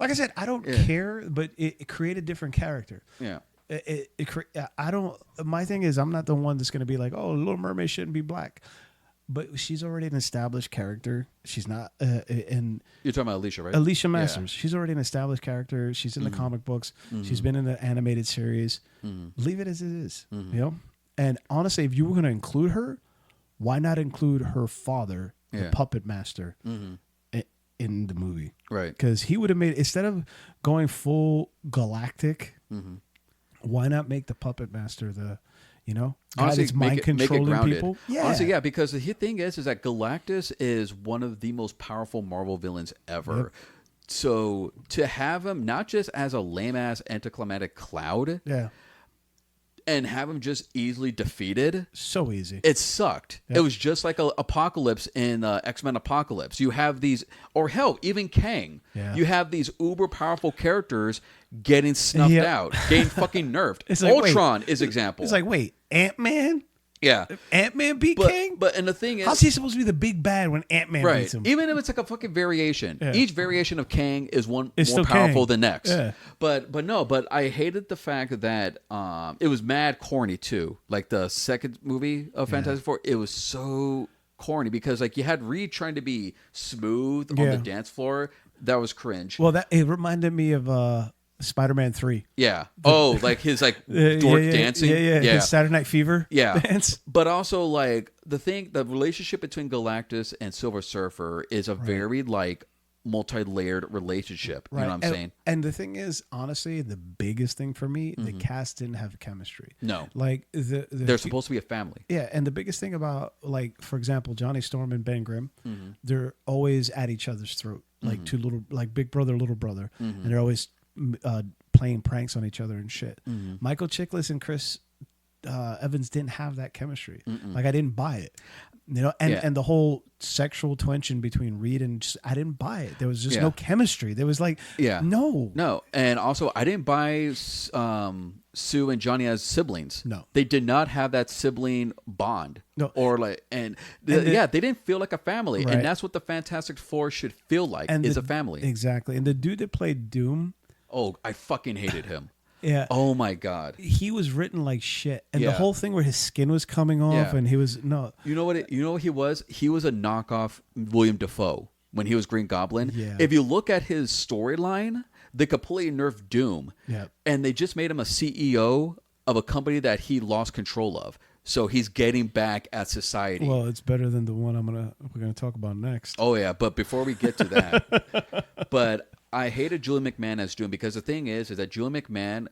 Like I said, I don't care, but it created a different character. Yeah. I don't. My thing is, I'm not the one that's going to be like, oh, Little Mermaid shouldn't be black. but she's already an established character. She's not, and You're talking about Alicia, right? Alicia Masters. Yeah. She's already an established character. She's in the comic books. She's been in the animated series. Leave it as it is, you know? And honestly, if you were going to include her, why not include her father, the puppet master, in the movie? Right. Because he would have made, instead of going full galactic, why not make the puppet master the, you know, honestly, that's mind controlling people? Yeah. Honestly, yeah, because the thing is that Galactus is one of the most powerful Marvel villains ever. Yep. So to have him not just as a lame ass anticlimactic cloud, and have him just easily defeated, so easy. It sucked. Yep. It was just like a Apocalypse in X-Men Apocalypse. You have these, or hell, even Kang. Yeah. You have these uber powerful characters getting snuffed out, getting fucking nerfed. It's like, Ultron is example. It's like, wait, Ant-Man? Yeah. Ant-Man beat Kang? And the thing is, how's he supposed to be the big bad when Ant-Man beats him? Even if it's like a fucking variation. Yeah. Each variation of Kang is more powerful than next. Yeah. But I hated the fact that it was mad corny too. Like the second movie of Fantastic Four, it was so corny because like you had Reed trying to be smooth on the dance floor. That was cringe. Well, it reminded me of Spider-Man 3. Yeah. Like his like dork dancing. Yeah. His Saturday Night Fever dance. But also like the relationship between Galactus and Silver Surfer is a very like multi-layered relationship. Right. You know what I'm saying? And the thing is, honestly, the biggest thing for me, the cast didn't have chemistry. No. Like they're supposed to be a family. Yeah, and the biggest thing about, like, for example, Johnny Storm and Ben Grimm, they're always at each other's throat. Like like big brother, little brother. And they're always playing pranks on each other and shit. Michael Chiklis and Chris Evans didn't have that chemistry. Like I didn't buy it, you know. And the whole sexual tension between Reed and I didn't buy it. There was just no chemistry. There was like no. And also I didn't buy Sue and Johnny as siblings. No, they did not have that sibling bond. No, or like they didn't feel like a family, and that's what the Fantastic Four should feel like. Is a family. Exactly. And the dude that played Doom. Oh, I fucking hated him. Yeah. Oh my god. He was written like shit, and the whole thing where his skin was coming off, and he was no. You know what he was? He was a knockoff William Dafoe when he was Green Goblin. Yeah. If you look at his storyline, they completely nerfed Doom. Yeah. And they just made him a CEO of a company that he lost control of. So he's getting back at society. Well, it's better than the one we're gonna talk about next. Oh yeah, but before we get to that, but I hated Julian McMahon as Doom because the thing is that Julian McMahon,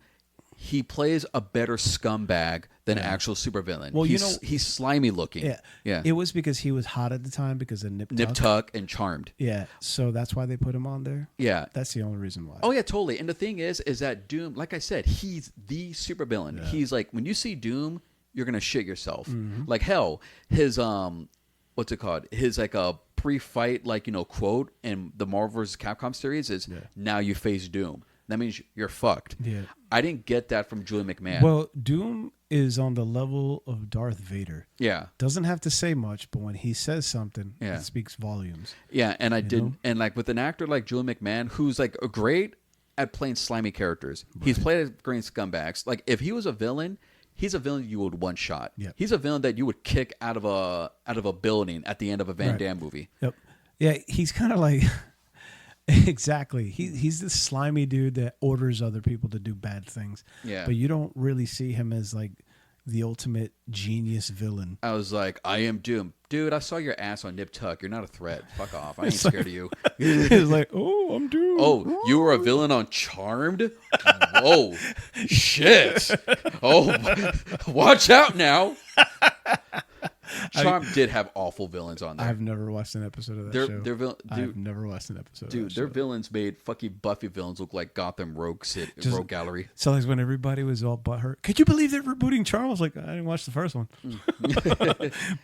he plays a better scumbag than an actual supervillain. Well, he's slimy looking. Yeah. It was because he was hot at the time because of Nip Tuck and Charmed. Yeah, so that's why they put him on there. Yeah, that's the only reason why. Oh yeah, totally. And the thing is that Doom, like I said, he's the supervillain. Yeah. He's like, when you see Doom, you're gonna shit yourself. Like hell, his what's it called? His like a pre-fight quote in the Marvel vs. Capcom series is now you face Doom. That means you're fucked. Yeah. I didn't get that from Julian McMahon. Well, Doom is on the level of Darth Vader. Yeah. Doesn't have to say much, but when he says something, it speaks volumes. Yeah, and I didn't. And like with an actor like Julian McMahon, who's like great at playing slimy characters. Right. He's played at great scumbags. Like if he was a villain, he's a villain you would one shot. Yep. He's a villain that you would kick out of a building at the end of a Van Damme movie. Yep. Yeah, he's kind of like exactly. He's this slimy dude that orders other people to do bad things. Yeah. But you don't really see him as like the ultimate genius villain. I was like, I am Doom. Dude, I saw your ass on Nip Tuck. You're not a threat. Fuck off. I ain't scared of you. He's like, oh, I'm Doom. Oh, you were a villain on Charmed? Whoa. Shit. Oh, watch out now. Charmed did have awful villains on there. I've never watched an episode of that show. I've never watched an episode of that show. Their villains made fucking Buffy villaans look like Gotham Rogue Gallery. So like when everybody was all butthurt. Could you believe they're rebooting Charmed? I was like, I didn't watch the first one.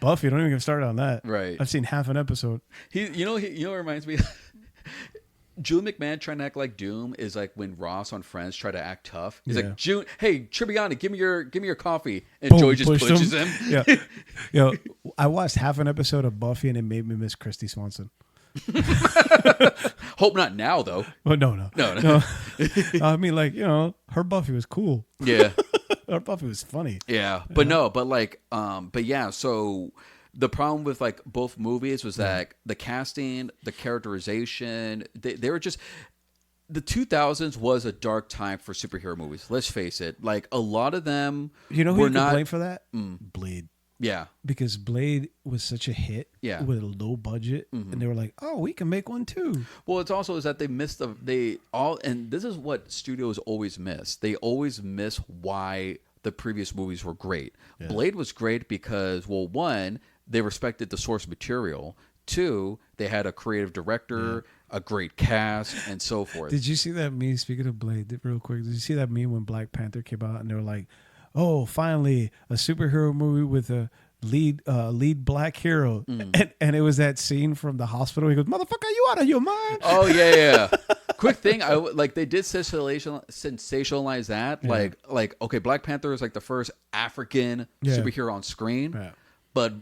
Buffy, don't even get started on that. Right. I've seen half an episode. You know what reminds me? Julian McMahon trying to act like Doom is like when Ross on Friends tried to act tough. He's like, hey, Tribbiani, give me your coffee. And Joey just pushes him. Yeah. I watched half an episode of Buffy and it made me miss Christy Swanson. Hope not now, though. Well, no. I mean, like, her Buffy was cool. Yeah. Her Buffy was funny. Yeah. But no, but like, but yeah, so the problem with like both movies was that the casting, the characterization, they were just. The 2000s was a dark time for superhero movies. Let's face it. Like a lot of them, you know who were you not can blame for that? Blade. Yeah, because Blade was such a hit. Yeah. With a low budget, and they were like, "Oh, we can make one too." Well, it's also is that they missed and this is what studios always miss. They always miss why the previous movies were great. Yeah. Blade was great because, well, one, they respected the source material. Two, they had a creative director, a great cast, and so forth. Did you see that meme? Speaking of Blade, real quick, did you see that meme when Black Panther came out and they were like, "Oh, finally a superhero movie with a lead black hero," and it was that scene from the hospital. He goes, "Motherfucker, you out of your mind?" Oh yeah. Quick thing, they did sensationalize that. Yeah. Like okay, Black Panther is like the first African superhero on screen, but.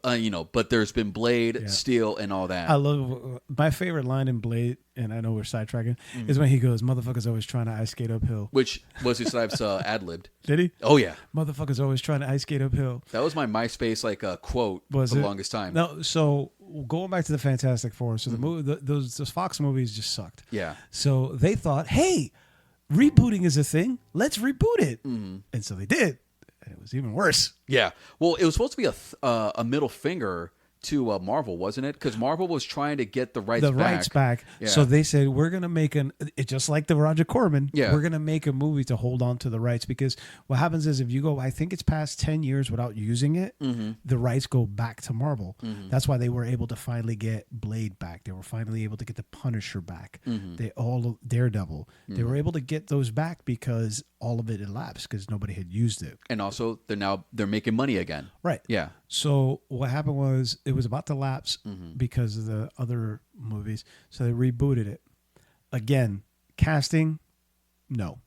But there's been Blade, Steel, and all that. I love my favorite line in Blade, and I know we're sidetracking, is when he goes, "Motherfuckers always trying to ice skate uphill," which Wesley Snipes ad-libbed. Did he? Oh yeah, "Motherfuckers always trying to ice skate uphill." That was my MySpace quote for the longest time. No, so going back to the Fantastic Four, so the movie, those Fox movies just sucked. Yeah. So they thought, hey, rebooting is a thing. Let's reboot it, and so they did. And it was even worse. Yeah. Well, it was supposed to be a middle finger to Marvel, wasn't it? Because Marvel was trying to get the rights back. Yeah. So they said, we're going to make just like the Roger Corman, we're going to make a movie to hold on to the rights. Because what happens is if you go, I think it's past 10 years without using it, the rights go back to Marvel. That's why they were able to finally get Blade back. They were finally able to get the Punisher back. Daredevil. They were able to get those back because all of it elapsed because nobody had used it. And also, they're making money again. Right. Yeah. So what happened was it was about to lapse because of the other movies. So they rebooted it. Again, casting, no.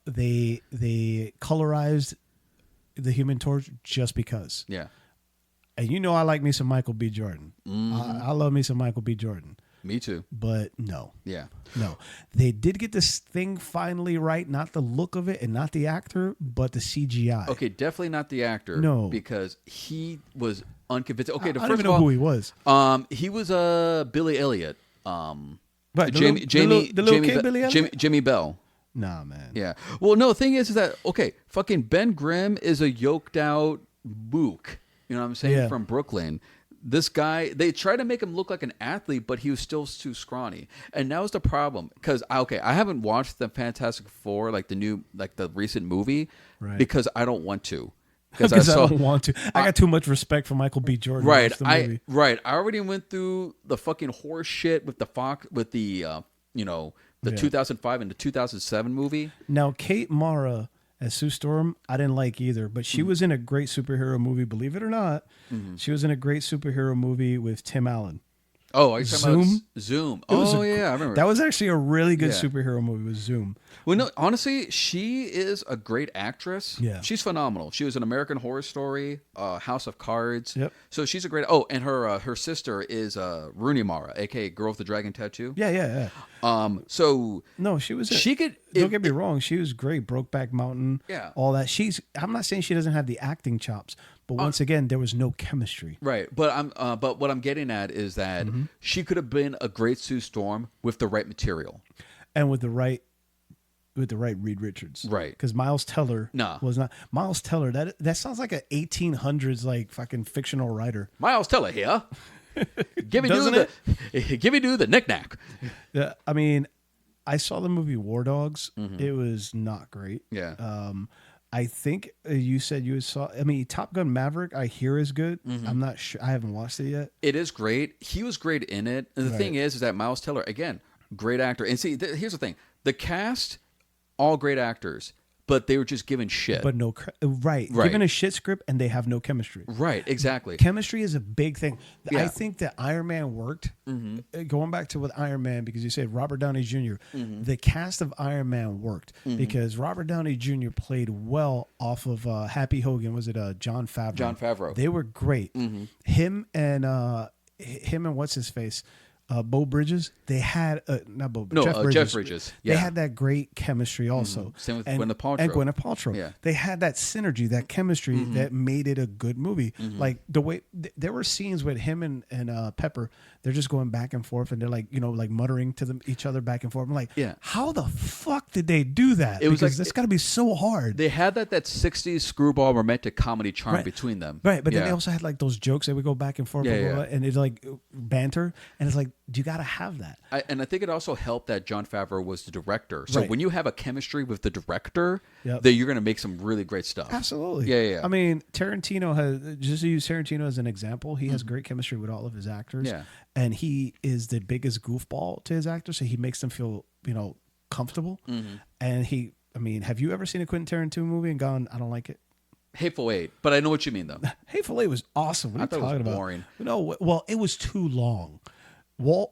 They colorized the Human Torch just because. Yeah. And I like me some Michael B. Jordan. I love me some Michael B. Jordan. Me too. But no. Yeah. No. They did get this thing finally right. Not the look of it and not the actor, but the CGI. Okay, definitely not the actor. No. Because he was unconvincing. Okay, I don't even know who he was. He was Billy Elliot. Right, Jamie Billy Elliot? Jimmy Bell. Nah, man. Yeah. Well, no, the thing is that, okay, fucking Ben Grimm is a yoked out mook. You know what I'm saying? Yeah. From Brooklyn. This guy, they tried to make him look like an athlete, but he was still too scrawny. And that was the problem. Because, I haven't watched the Fantastic Four, the recent movie, because I don't want to. Because I don't want to. I got too much respect for Michael B. Jordan. Right. I already went through the fucking horse shit with the Fox, with the, 2005 and the 2007 movie. Now, Kate Mara as Sue Storm, I didn't like either, but she was in a great superhero movie, believe it or not. She was in a great superhero movie with Tim Allen. Oh, are you talking about Zoom? Oh, yeah, I remember. That was actually a really good superhero movie with Zoom. Well, no, honestly, she is a great actress. Yeah. She's phenomenal. She was in American Horror Story, House of Cards. Yep. So she's a great... Oh, and her sister is Rooney Mara, a.k.a. Girl with the Dragon Tattoo. Yeah. So... No, she was... She could... Don't get me wrong. She was great. Brokeback Mountain. Yeah. All that. I'm not saying she doesn't have the acting chops, but once again, there was no chemistry. Right. But what I'm getting at is that she could have been a great Sue Storm with the right material. And with the right Reed Richards. Right. Because Miles Teller was not. Miles Teller, that sounds like an 1800s fucking fictional writer. Miles Teller here. Give me the knick-knack. I mean, I saw the movie War Dogs. It was not great. Yeah. I think you said you saw... I mean, Top Gun Maverick, I hear is good. I'm not sure. I haven't watched it yet. It is great. He was great in it. And the thing is that Miles Teller, again, great actor. And see, here's the thing. The cast, all great actors, but they were just given shit. But no... Right. Given a shit script, and they have no chemistry. Right, exactly. Chemistry is a big thing. Yeah. I think that Iron Man worked. Going back to with Iron Man, because you said Robert Downey Jr., the cast of Iron Man worked because Robert Downey Jr. played well off of Happy Hogan. Was it Jon Favreau? Jon Favreau. They were great. Him and what's his face? Beau Bridges. They had not Beau. No, Jeff Bridges. Jeff Bridges. Yeah. They had that great chemistry also. Same with Gwyneth Paltrow. And Gwyneth Paltrow. Yeah. They had that synergy, that chemistry that made it a good movie. Like the way there were scenes with him and Pepper. They're just going back and forth, and they're like, like muttering to each other back and forth. I'm like, how the fuck did they do that? It was because like, that's got to be so hard. They had that 60s screwball romantic comedy charm between them. Right, but then they also had like those jokes that would go back and forth, and it's like banter, and it's like, you got to have that. And I think it also helped that Jon Favreau was the director. So when you have a chemistry with the director, then you're going to make some really great stuff. Absolutely. Yeah. I mean, Tarantino has, just to use Tarantino as an example, he has great chemistry with all of his actors. Yeah. And he is the biggest goofball to his actors, so he makes them feel, comfortable. And have you ever seen a Quentin Tarantino movie and gone, I don't like it? Hateful Eight, but I know what you mean though. Hateful Eight was awesome. What are you talking about? Boring. No, well, it was too long.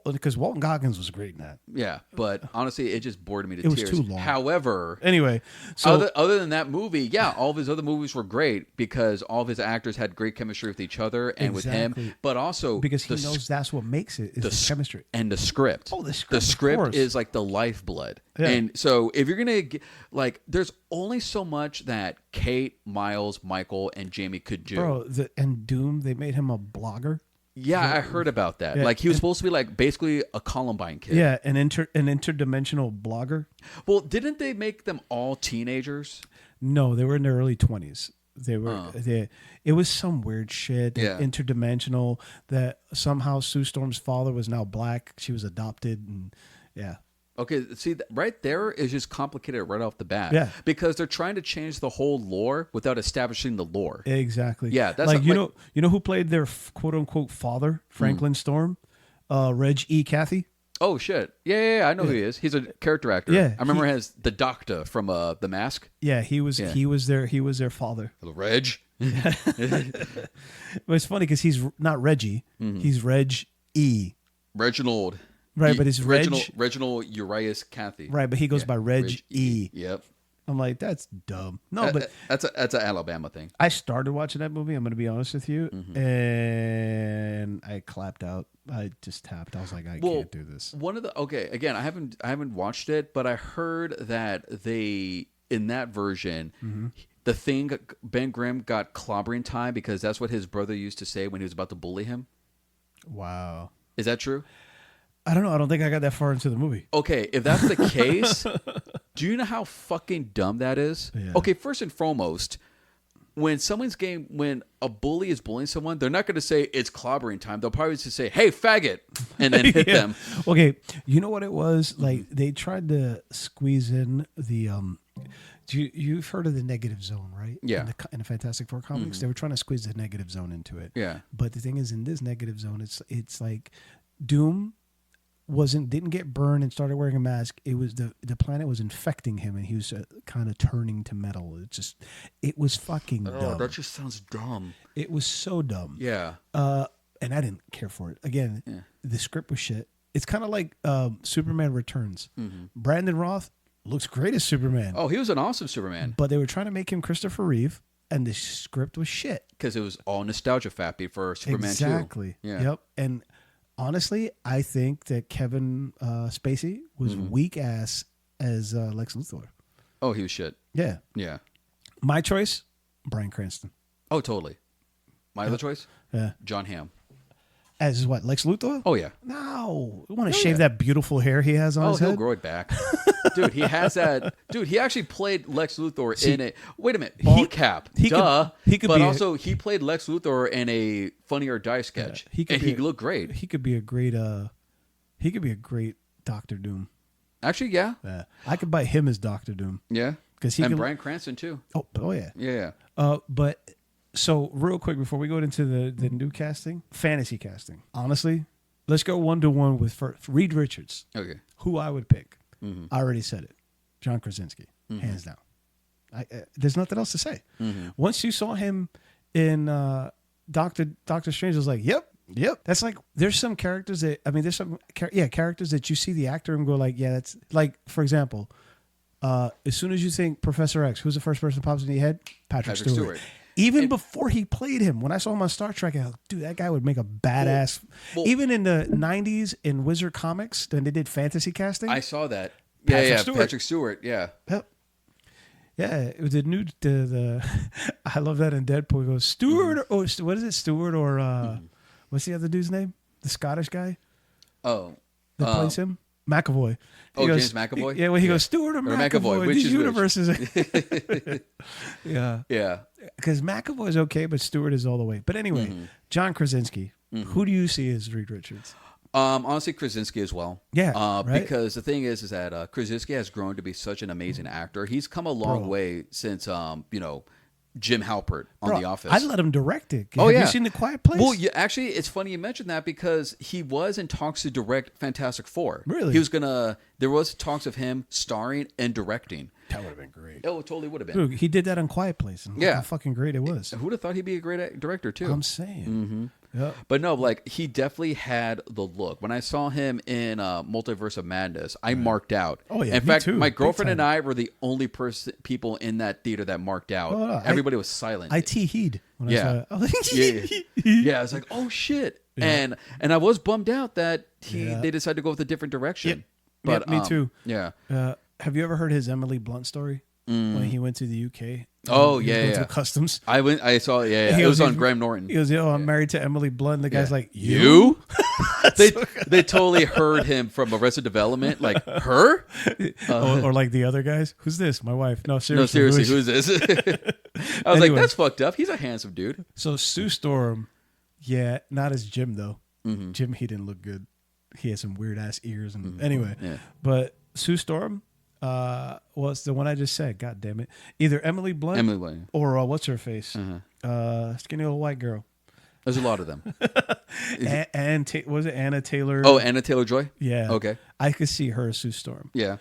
Because Walton Goggins was great in that. Yeah, but honestly, it just bored me to tears. It was too long. However, anyway, so other than that movie, all of his other movies were great because all of his actors had great chemistry with each other and with him. But also because he knows that's what makes it is the chemistry and the script. Oh, the script is like the lifeblood. Yeah. And so if you're gonna there's only so much that Kate, Miles, Michael, and Jamie could do. Bro, and Doom, they made him a blogger. Yeah, I heard about that. Yeah. Like he was supposed to be like basically a Columbine kid. Yeah, an interdimensional blogger. Well, didn't they make them all teenagers? No, they were in their early 20s. They were. It was some weird shit. Yeah. Interdimensional. That somehow Sue Storm's father was now black. She was adopted, and yeah. Okay, see, right there is just complicated right off the bat. Yeah. Because they're trying to change the whole lore without establishing the lore. Exactly. Yeah, that's like, you know who played their quote unquote father, Franklin Storm? Reg E. Cathy. Oh shit. Yeah, I know who he is. He's a character actor. Yeah. I remember him as the Doctor from The Mask. Yeah, he was their father. Little Reg. But it's funny because he's not Reggie. He's Reg E. Reginald. Right, but it's Reginald Urias Cathy. Right, but he goes by Reg E. Yep. I'm like, that's dumb. No, but that's an Alabama thing. I started watching that movie, I'm going to be honest with you, and I clapped out. I just tapped. I was like, I can't do this. Again, I haven't watched it, but I heard that in that version, the thing, Ben Grimm got clobbering time because that's what his brother used to say when he was about to bully him. Wow. Is that true? I don't know. I don't think I got that far into the movie. Okay, if that's the case, do you know how fucking dumb that is? Yeah. Okay, first and foremost, when a bully is bullying someone, they're not going to say it's clobbering time. They'll probably just say, "Hey, faggot," and then hit them. Okay, you know what it was? Like they tried to squeeze in the. You've heard of the negative zone, right? Yeah. In the Fantastic Four comics, they were trying to squeeze the negative zone into it. Yeah. But the thing is, in this negative zone, it's like Doom didn't get burned and started wearing a mask. It was the planet was infecting him, and he was kind of turning to metal. It was fucking dumb. That just sounds dumb. It was so dumb. Yeah. And I didn't care for it. Again, the script was shit. It's kind of like Superman Returns. Brandon Roth looks great as Superman. Oh, he was an awesome Superman. But they were trying to make him Christopher Reeve, and the script was shit. Because it was all nostalgia fappy for Superman 2. Exactly. Yeah. Yep. And honestly, I think that Kevin Spacey was weak ass as Lex Luthor. Oh, he was shit. Yeah. Yeah. My choice, Bryan Cranston. Oh, totally. My other choice? Yeah. John Hamm. As what, Lex Luthor? Oh, yeah. No. You want to shave that beautiful hair he has on his head? Oh, he'll grow it back. Dude, he has that. Dude, he actually played Lex Luthor in a... Wait a minute. Bald cap. Duh. He played Lex Luthor in a Funny or Die sketch. He looked great. He could be a great... he could be a great Doctor Doom. Actually, yeah. I could buy him as Doctor Doom. Yeah. And Bryan Cranston, too. Oh yeah. Yeah. But... So, real quick, before we go into the new casting, fantasy casting. Honestly, let's go 1-to-1 with Reed Richards. Okay. Who I would pick. I already said it. John Krasinski, hands down. There's nothing else to say. Once you saw him in Doctor Strange, I was like, yep. That's like, there's some characters that, characters that you see the actor and go like, yeah, that's, like, for example, as soon as you think Professor X, who's the first person that pops in your head? Patrick Stewart. Even before he played him, when I saw him on Star Trek, I was like, dude, that guy would make a badass. Even in the 90s in Wizard Comics, then they did fantasy casting. I saw that. Patrick Stewart. Yeah. Yep. Yeah, it was the new the I love that in Deadpool. He goes Stewart or what is it? Stewart or what's the other dude's name? The Scottish guy. Oh, that plays him, McAvoy. He goes, James McAvoy. Yeah, when he goes Stewart or McAvoy, which these is universes. Yeah, yeah. Because McAvoy is okay, but Stewart is all the way. But anyway, John Krasinski. Who do you see as Reed Richards? Honestly, Krasinski as well. Yeah, right? Because the thing is that Krasinski has grown to be such an amazing actor. He's come a long way since Jim Halpert on The Office. I'd let him direct it. Have you seen The Quiet Place? Well, actually, it's funny you mentioned that because he was in talks to direct Fantastic Four. Really? He was gonna. There was talks of him starring and directing. That would have been great. Oh, it totally would have been. Dude, he did that on Quiet Place. And look how fucking great it was. Who'd have thought he'd be a great director too? I'm saying. Yeah. But no, like he definitely had the look. When I saw him in Multiverse of Madness, I marked out. Oh yeah, in fact, too. my girlfriend and I were the only people in that theater that marked out. Oh, no, Everybody was silent. I T-heed when I saw it. I was like, yeah. I was like, oh shit, and I was bummed out that they decided to go with a different direction. But me too. Yeah. Have you ever heard his Emily Blunt story when he went to the UK? Oh he yeah, went to customs. I saw. Yeah. It was on Graham Norton. He goes, "Yo, I'm married to Emily Blunt." And the guy's like, "You?" they totally heard him from Arrested Development, like her, or like the other guys. Who's this? My wife. No, seriously. Who's this? I was like, that's fucked up. He's a handsome dude. So Sue Storm, not as Jim though. Jim, he didn't look good. He had some weird ass ears, and anyway. Yeah. But Sue Storm. It's the one I just said. God damn it! Either Emily Blunt, or what's her face? Skinny little white girl. There's a lot of them. Was it Anna Taylor? Oh, Anna Taylor-Joy. Yeah. Okay. I could see her as Sue Storm. Yeah.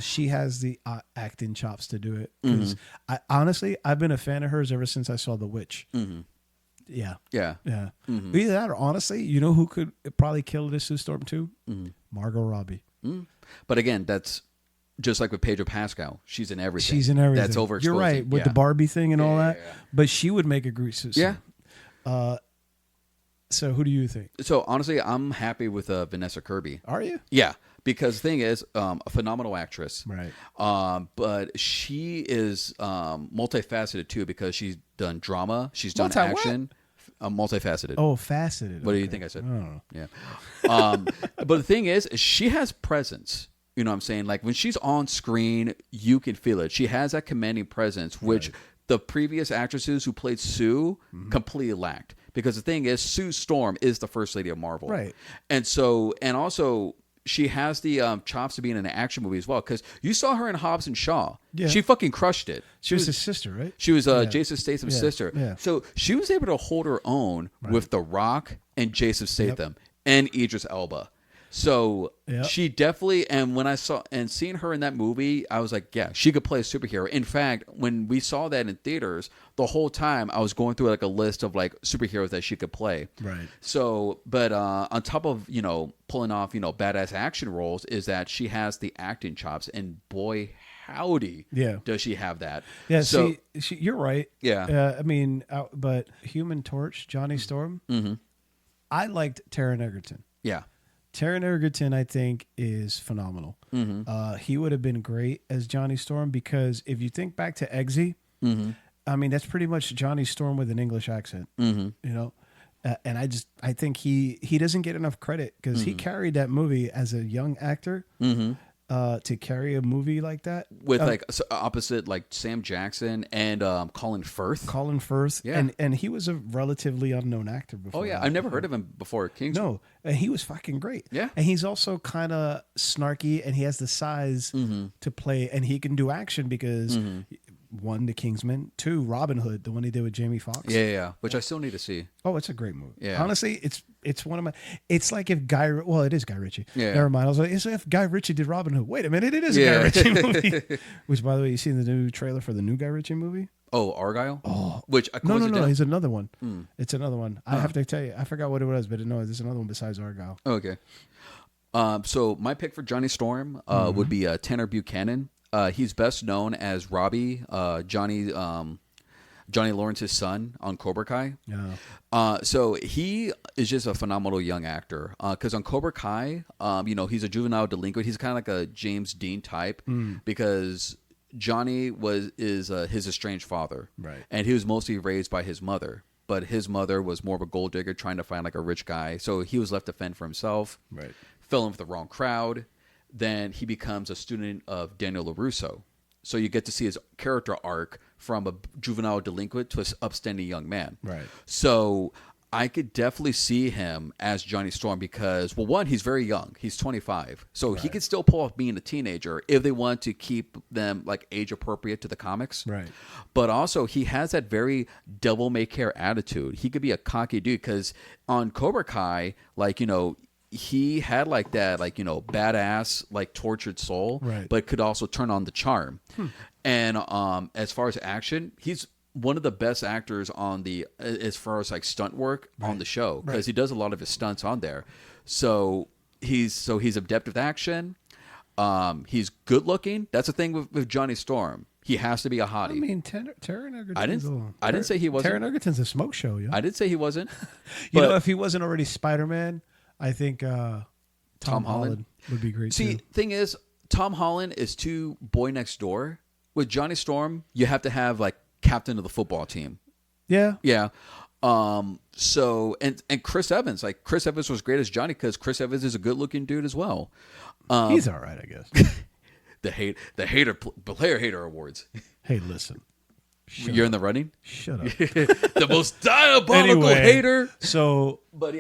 She has the acting chops to do it. Because I've been a fan of hers ever since I saw The Witch. Yeah. Yeah. Yeah. Either that or honestly, you know who could probably kill it as Sue Storm too? Margot Robbie. But again, that's. Just like with Pedro Pascal, she's in everything. She's in everything. That's overexposing. You're right with the Barbie thing and all that. Yeah. But she would make a great suit. Yeah. So who do you think? So honestly, I'm happy with Vanessa Kirby. Are you? Yeah, because the thing is, a phenomenal actress. Right. But she is multifaceted too because she's done drama, she's done action. Multifaceted. Oh, faceted. What do you think I said? Oh. Yeah. But the thing is, she has presence. You know what I'm saying? Like when she's on screen, you can feel it. She has that commanding presence, which the previous actresses who played Sue completely lacked. Because the thing is, Sue Storm is the First Lady of Marvel. Right. And also, she has the chops to be in an action movie as well. Because you saw her in Hobbs and Shaw. Yeah. She fucking crushed it. She was his sister, right? She was Jason Statham's sister. Yeah. So she was able to hold her own with The Rock and Jason Statham and Idris Elba. So she definitely, and when I saw and seeing her in that movie, I was like, yeah, she could play a superhero. In fact, when we saw that in theaters, the whole time I was going through like a list of like superheroes that she could play. Right. So, but on top of pulling off badass action roles, is that she has the acting chops, and boy, howdy, does she have that? Yeah. So you're right. Yeah. I mean, but Human Torch, Johnny Storm. I liked Taron Egerton. Yeah. Taron Egerton, I think, is phenomenal. He would have been great as Johnny Storm because if you think back to Eggsy, I mean, that's pretty much Johnny Storm with an English accent, and I think he doesn't get enough credit because he carried that movie as a young actor. To carry a movie like that with opposite like Sam Jackson and Colin Firth. Yeah, and he was a relatively unknown actor before. Oh yeah, I've never heard of him before. Kingsman. No, and he was fucking great. Yeah, and he's also kind of snarky, and he has the size to play, and he can do action because. One, The Kingsman. Two, Robin Hood, the one he did with Jamie Foxx. Yeah, which I still need to see. Oh, it's a great movie. Yeah. Honestly, it's one of my. It's like if it is Guy Ritchie. Yeah. Never mind. I was like, it's like if Guy Ritchie did Robin Hood. Wait a minute, it is a Guy Ritchie movie. Which, by the way, you seen the new trailer for the new Guy Ritchie movie? Oh, Argyle. Oh, which no. He's another one. It's another one. I have to tell you, I forgot what it was, but no, there's another one besides Argyle. Okay. So my pick for Johnny Storm would be Tanner Buchanan. He's best known as Robbie, Johnny Johnny Lawrence's son on Cobra Kai. Yeah. So he is just a phenomenal young actor. Because on Cobra Kai, he's a juvenile delinquent. He's kind of like a James Dean type because Johnny is his estranged father, right? And he was mostly raised by his mother. But his mother was more of a gold digger trying to find like a rich guy. So he was left to fend for himself. Right. Fell in with the wrong crowd. Then he becomes a student of Daniel LaRusso. So you get to see his character arc from a juvenile delinquent to an upstanding young man. Right. So I could definitely see him as Johnny Storm because, well, one, he's very young. He's 25. So he could still pull off being a teenager if they want to keep them like age appropriate to the comics. Right. But also he has that very devil may care attitude. He could be a cocky dude because on Cobra Kai, he had like that, badass, tortured soul, right. but could also turn on the charm. And as far as action, he's one of the best actors as far as stunt work on the show because he does a lot of his stunts on there. So he's adept with action. He's good looking. That's the thing with Johnny Storm. He has to be a hottie. I mean, Taron Egerton. I didn't say he wasn't. Taron Egerton's a smoke show. Yeah. I did say he wasn't. If he wasn't already Spider-Man, I think Tom Holland would be great too. See, thing is, Tom Holland is too boy next door. With Johnny Storm, you have to have captain of the football team. Yeah. Yeah. So and Chris Evans, Chris Evans was great as Johnny because Chris Evans is a good looking dude as well. He's all right, I guess. the player hater awards. Hey, listen. You're in the running? Shut up. The most diabolical hater. So, my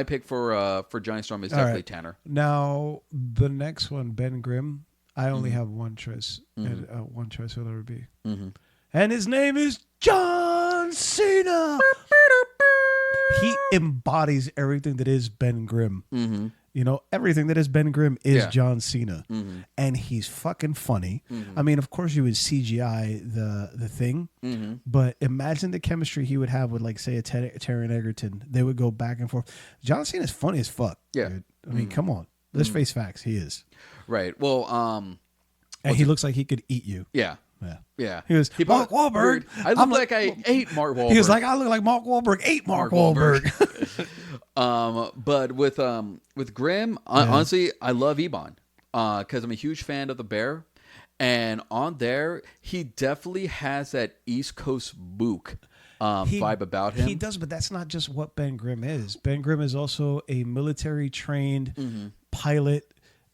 pick for Johnny Storm is definitely Tanner. Now, the next one, Ben Grimm. I only have one choice, and one choice will ever be, and his name is John Cena. He embodies everything that is Ben Grimm. Everything that is Ben Grimm is John Cena, and he's fucking funny. I mean, of course, you would CGI the thing, but imagine the chemistry he would have with, say, a Taron Egerton. They would go back and forth. John Cena's funny as fuck. Yeah, dude. I mean, come on, let's face facts. He is right. Well, and he looks like he could eat you. Yeah. Yeah. He was Mark Wahlberg. I look like I ate Mark Wahlberg. He was like, I look like Mark Wahlberg ate Mark Wahlberg. But with Grimm, honestly, I love Ebon because I'm a huge fan of the Bear, and on there he definitely has that East Coast book vibe about him. He does, but that's not just what Ben Grimm is. Ben Grimm is also a military trained pilot.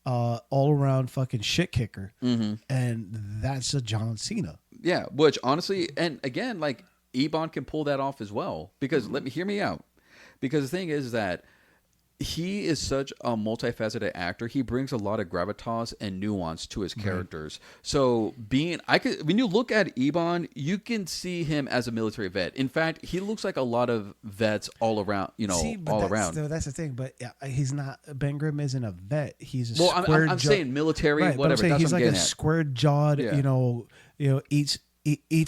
All around fucking shit kicker, and that's a John Cena. Yeah, which honestly, and again, Ebon can pull that off as well. Because hear me out. Because the thing is that he is such a multifaceted actor. He brings a lot of gravitas and nuance to his characters. So when you look at Ebon, you can see him as a military vet. In fact, he looks like a lot of vets all around. That's the thing. But he's not. Ben Grimm isn't a vet. He's I'm saying military, right, whatever. But I'm saying he's like a at. squared jawed. Yeah. Eats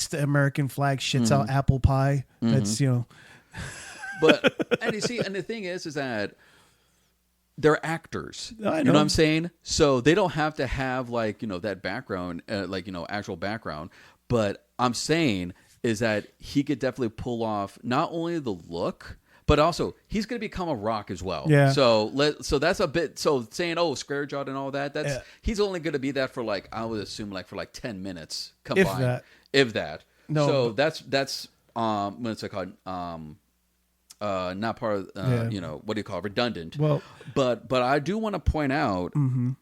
the American flag, shits out apple pie. That's But and the thing is that they're actors. I know. You know what I'm saying? So they don't have to have that background, actual background. But I'm saying is that he could definitely pull off not only the look, but also he's going to become a Rock as well. Yeah. So that's a bit. So saying square jawed and all that. He's only going to be that for I would assume for 10 minutes combined, if that. No. So that's what's it called? Not part of what do you call it? Redundant. Well, but I do want to point out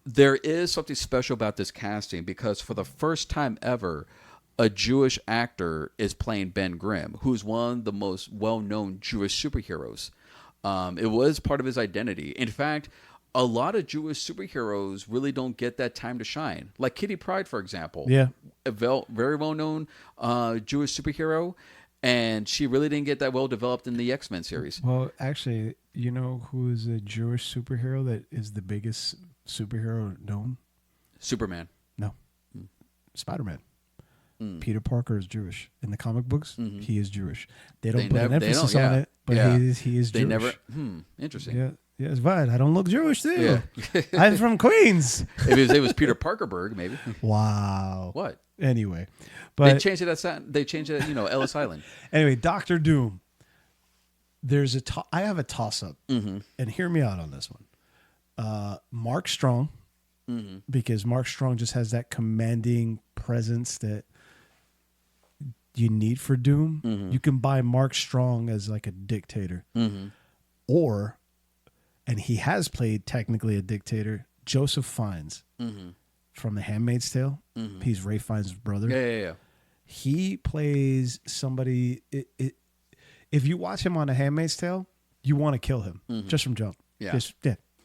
there is something special about this casting because for the first time ever, a Jewish actor is playing Ben Grimm, who's one of the most well-known Jewish superheroes. It was part of his identity. In fact, a lot of Jewish superheroes really don't get that time to shine. Like Kitty Pryde, for example. Yeah. A very well-known Jewish superhero. And she really didn't get that well developed in the X-Men series. Well, actually, you know who is a Jewish superhero that is the biggest superhero known? Superman. No. Spider-Man. Peter Parker is Jewish. In the comic books, he is Jewish. They don't put an emphasis on it, but he is Jewish. Interesting. Yeah. Yeah, it's fine. I don't look Jewish too. Yeah. I'm from Queens. If his name was Peter Parkerberg, maybe. Wow. What? Anyway, They but changed it. They changed it. Ellis Island. anyway, Doctor Doom. There's I have a toss up, and hear me out on this one. Mark Strong, because Mark Strong just has that commanding presence that you need for Doom. You can buy Mark Strong as like a dictator, or, and he has played technically a dictator, Joseph Fiennes from The Handmaid's Tale. He's Ray Fiennes' brother. Yeah. He plays somebody. If you watch him on A Handmaid's Tale, you want to kill him just from jump. Yeah.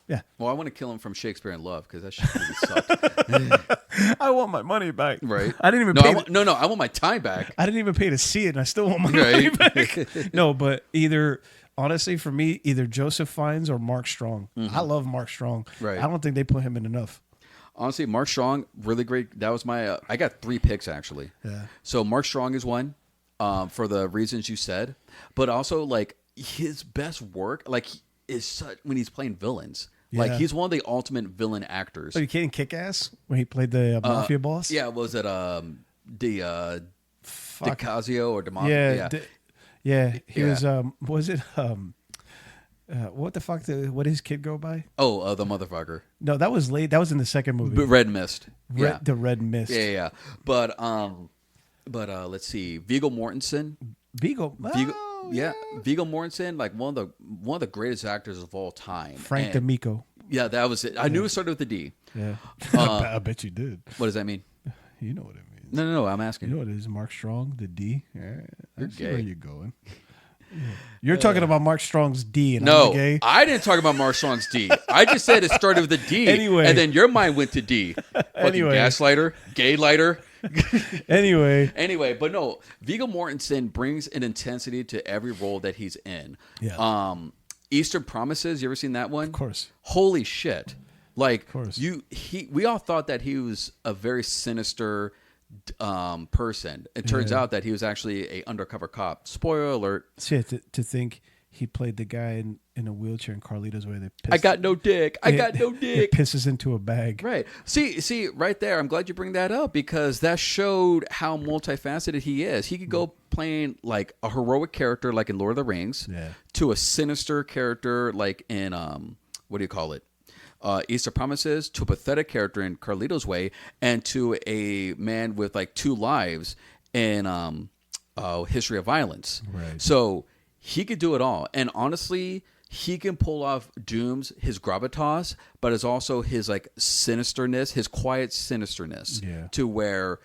Yeah. Well, I want to kill him from Shakespeare in Love because that shit really sucked. I want my money back. Right. I didn't even No, pay. I want my time back. I didn't even pay to see it, and I still want my money back. No, but honestly, for me, either Joseph Fiennes or Mark Strong. I love Mark Strong. Right. I don't think they put him in enough. Honestly, Mark Strong, really great. That was my. I got 3 picks actually. Yeah. So Mark Strong is one, for the reasons you said, but also like his best work, is such when he's playing villains. Yeah. Like he's one of the ultimate villain actors. Oh, you kidding Kick-Ass when he played the mafia boss? Yeah, was it DiCasio or DeMont? Yeah. He was. Was it? What the fuck? What did his kid go by? Oh, the motherfucker. No, that was late. That was in the second movie. Red Mist. The Red Mist. Yeah. But let's see, Viggo Mortensen. Viggo. Yeah, Viggo Mortensen, like one of the greatest actors of all time. Frank D'Amico. Yeah, that was it. I knew it started with a D. Yeah, I bet you did. What does that mean? You know what it means. No, I'm asking. You know what it is? Mark Strong, the D. Yeah, I You're see gay. where you're going. You're talking about Mark Strong's D, and No, I'm gay. I didn't talk about Mark Strong's D. I just said it started with a D. Anyway. And then your mind went to D. Anyway. Gaslighter, gay lighter. Anyway, But no, Viggo Mortensen brings an intensity to every role that he's in. Yeah. Eastern Promises, you ever seen that one? Of course. Holy shit. Like, Of course. we all thought that he was a very sinister person. It turns out that he was actually a undercover cop. Spoiler alert. See, to think he played the guy in a wheelchair in Carlito's Way. I got no dick. It pisses into a bag. Right. See, right there. I'm glad you bring that up because that showed how multifaceted he is. He could go playing like a heroic character, like in Lord of the Rings, to a sinister character, like in what do you call it? Easter Promises, to a pathetic character in Carlito's Way, and to a man with like 2 lives in History of Violence. Right. So he could do it all, and honestly, he can pull off Doom's his gravitas, but it's also his like sinisterness, his quiet sinisterness, to where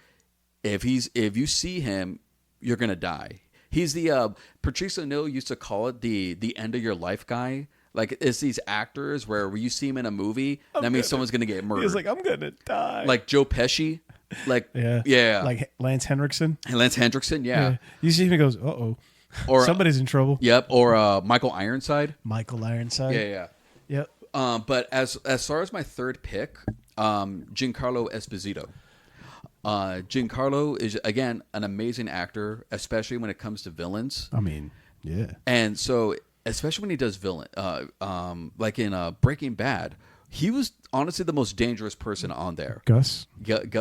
if you see him, you're gonna die. He's the Patrice O'Neal used to call it the end of your life guy. Like, it's these actors where you see him in a movie, that means someone's going to get murdered. He's like, I'm going to die. Like Joe Pesci. Like, yeah. Like Lance Henriksen. Lance Hendrickson, yeah. You see him, he goes, uh-oh. Or somebody's in trouble. Yep. Or Michael Ironside. Michael Ironside. Yeah. Yep. But as far as my third pick, Giancarlo Esposito. Giancarlo is, again, an amazing actor, especially when it comes to villains. I mean, yeah. And so, especially when he does villain, like in Breaking Bad, he was honestly the most dangerous person on there. Gus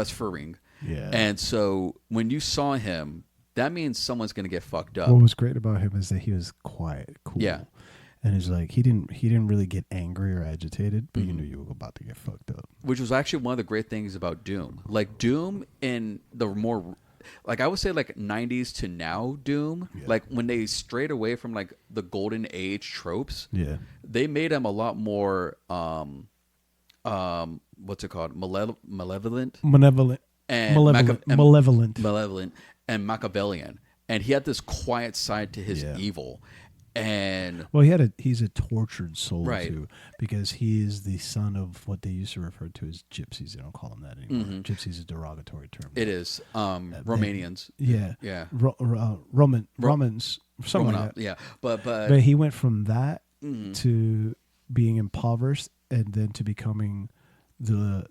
Fring. Yeah. And so when you saw him, that means someone's going to get fucked up. What was great about him is that he was quiet, cool. Yeah. And it's like he didn't really get angry or agitated, but you knew you were about to get fucked up. Which was actually one of the great things about Doom. Like Doom in the more, like I would say like 90s to now Doom, like when they strayed away from like the golden age tropes, they made him a lot more what's it called? Malevolent and Machiavellian. And he had this quiet side to his evil. And well, he's a tortured soul too, because he is the son of what they used to refer to as gypsies. They don't call them that anymore. Gypsies is a derogatory term. It is Romanians. Romans, something like that. Yeah, but he went from that to being impoverished, and then to becoming the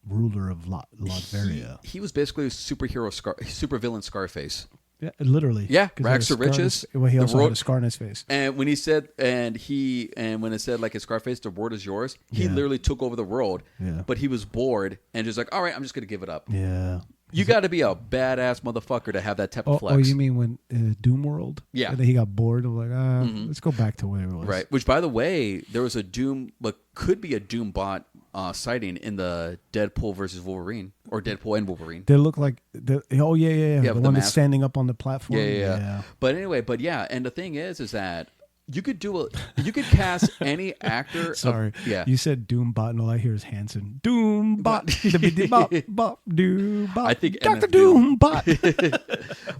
ruler of Latveria. He was basically a supervillain Scarface. Yeah, literally. Yeah, 'Cause rags to he had a scar on riches. his- Well, he The also road- had a scar on his face. And when he said, when it said like his Scarface, the world is yours, he Yeah. literally took over the world. Yeah. But he was bored and just like, all right, I'm just gonna give it up. Yeah. You got to be a badass motherfucker to have that type of flex. Oh, you mean when Doom World? Yeah. And then he got bored of like, let's go back to where it was. Right. Which, by the way, there was a Doom, what could be a Doom bot sighting in the Deadpool versus Wolverine, or Deadpool and Wolverine. They look like, the Yeah, one with the that's mask. standing up on the platform. Yeah. But anyway, and the thing is that you could cast any actor. Sorry. Yeah. You said Doom Bot, and all I hear is Hanson. Doom Bot. Doom Bot. I think Dr. MF Doom Bot.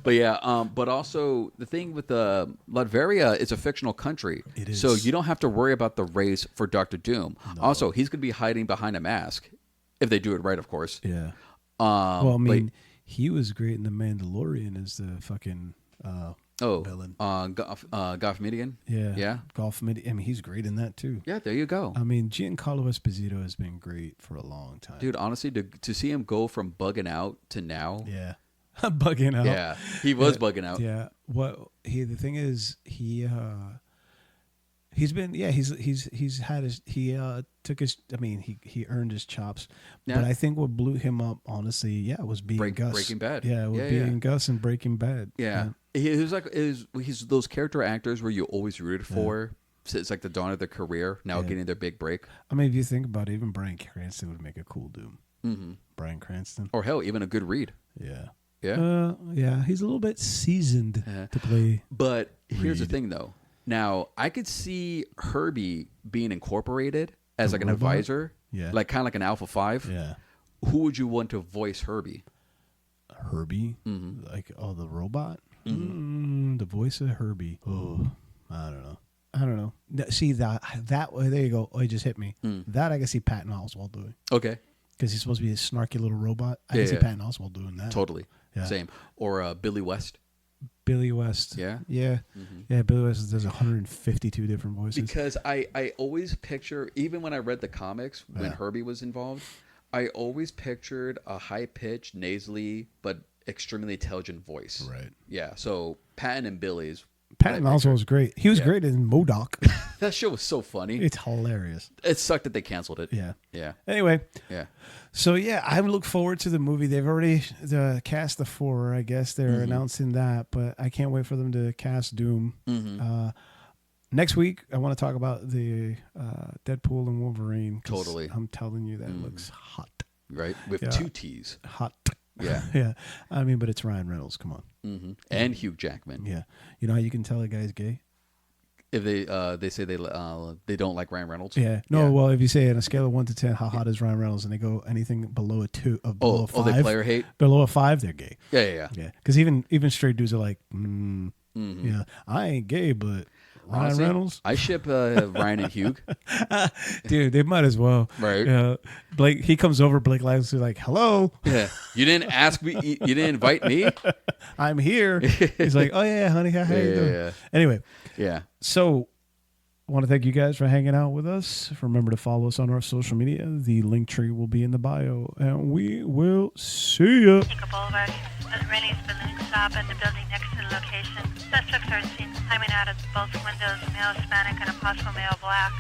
But yeah, but also the thing with Latveria is a fictional country. It is. So you don't have to worry about the race for Dr. Doom. No. Also, he's going to be hiding behind a mask. If they do it right, of course. Yeah. Well, I mean, he was great in The Mandalorian as the fucking villain. Goff Median. Yeah. Golf Midi. I mean, he's great in that too. Yeah, there you go. I mean, Giancarlo Esposito has been great for a long time. Dude, honestly, to see him go from bugging out to now. Yeah. Bugging out. Yeah, he was bugging out. Yeah. The thing is, he's been, he's had his, took his, I mean, he earned his chops. Yeah. But I think what blew him up, honestly, was being Gus. Breaking Bad. Yeah, being Gus and Breaking Bad. Yeah. He's those character actors where you always rooted for. So it's like the dawn of their career, now getting their big break. I mean, if you think about it, even Bryan Cranston would make a cool Doom. Mm-hmm. Bryan Cranston. Or hell, even a good Reed. Yeah. Yeah. Yeah, he's a little bit seasoned to play. But here's the Reed. thing, though. Now, I could see Herbie being incorporated as like an robot? advisor. Yeah. Like kind of like an Alpha 5. Yeah. Who would you want to voice Herbie? Herbie? Mm-hmm. Like, the robot? Mm-hmm. The voice of Herbie. Oh, I don't know. See, that there you go. Oh, it just hit me. That I can see Patton Oswalt doing. Okay. Because he's supposed to be a snarky little robot. I can see Patton Oswalt doing that. Totally. Yeah. Same. Or Billy West. Billy West. Yeah. Yeah. Mm-hmm. Yeah, Billy West does 152 different voices. Because I always picture, even when I read the comics, when Herbie was involved, I always pictured a high-pitched, nasally, but extremely intelligent voice. Right. Yeah. So Patton and Billy's. Patton Oswalt was great. He was great in MODOK. That show was so funny. It's hilarious. It sucked that they canceled it. Yeah. Yeah. Anyway. Yeah. So I look forward to the movie. They've already cast the 4. I guess they're announcing that, but I can't wait for them to cast Doom. Next week, I want to talk about the Deadpool and Wolverine. Totally. I'm telling you, that looks hot. Right. With 2 T's. Hot. Yeah. Yeah. I mean, but it's Ryan Reynolds. Come on. Mm-hmm. And Hugh Jackman. Yeah. You know how you can tell a guy's gay? If they say they don't like Ryan Reynolds. Yeah. No. Well, if you say on a scale of 1 to 10, how hot is Ryan Reynolds, and they go anything below a 2, below a 5. they player hate. Below a 5, they're gay. Yeah. Yeah. Because even straight dudes are like, yeah, I ain't gay, but Ryan Honestly, Reynolds. I ship Ryan and Hugh. Dude, they might as well. Right. Yeah. Blake, he comes over. Blake Lively's like, hello. Yeah. You didn't ask me. You didn't invite me. I'm here. He's like, oh yeah, honey, how you doing? Yeah. Anyway. Yeah. So, I want to thank you guys for hanging out with us. Remember to follow us on our social media. The link tree will be in the bio, and we will see ya. Eagle Boulevard, Rennie's Balloon Stop and the building next to the location. Suspects are seen climbing out of both windows, male Hispanic and a possible male black.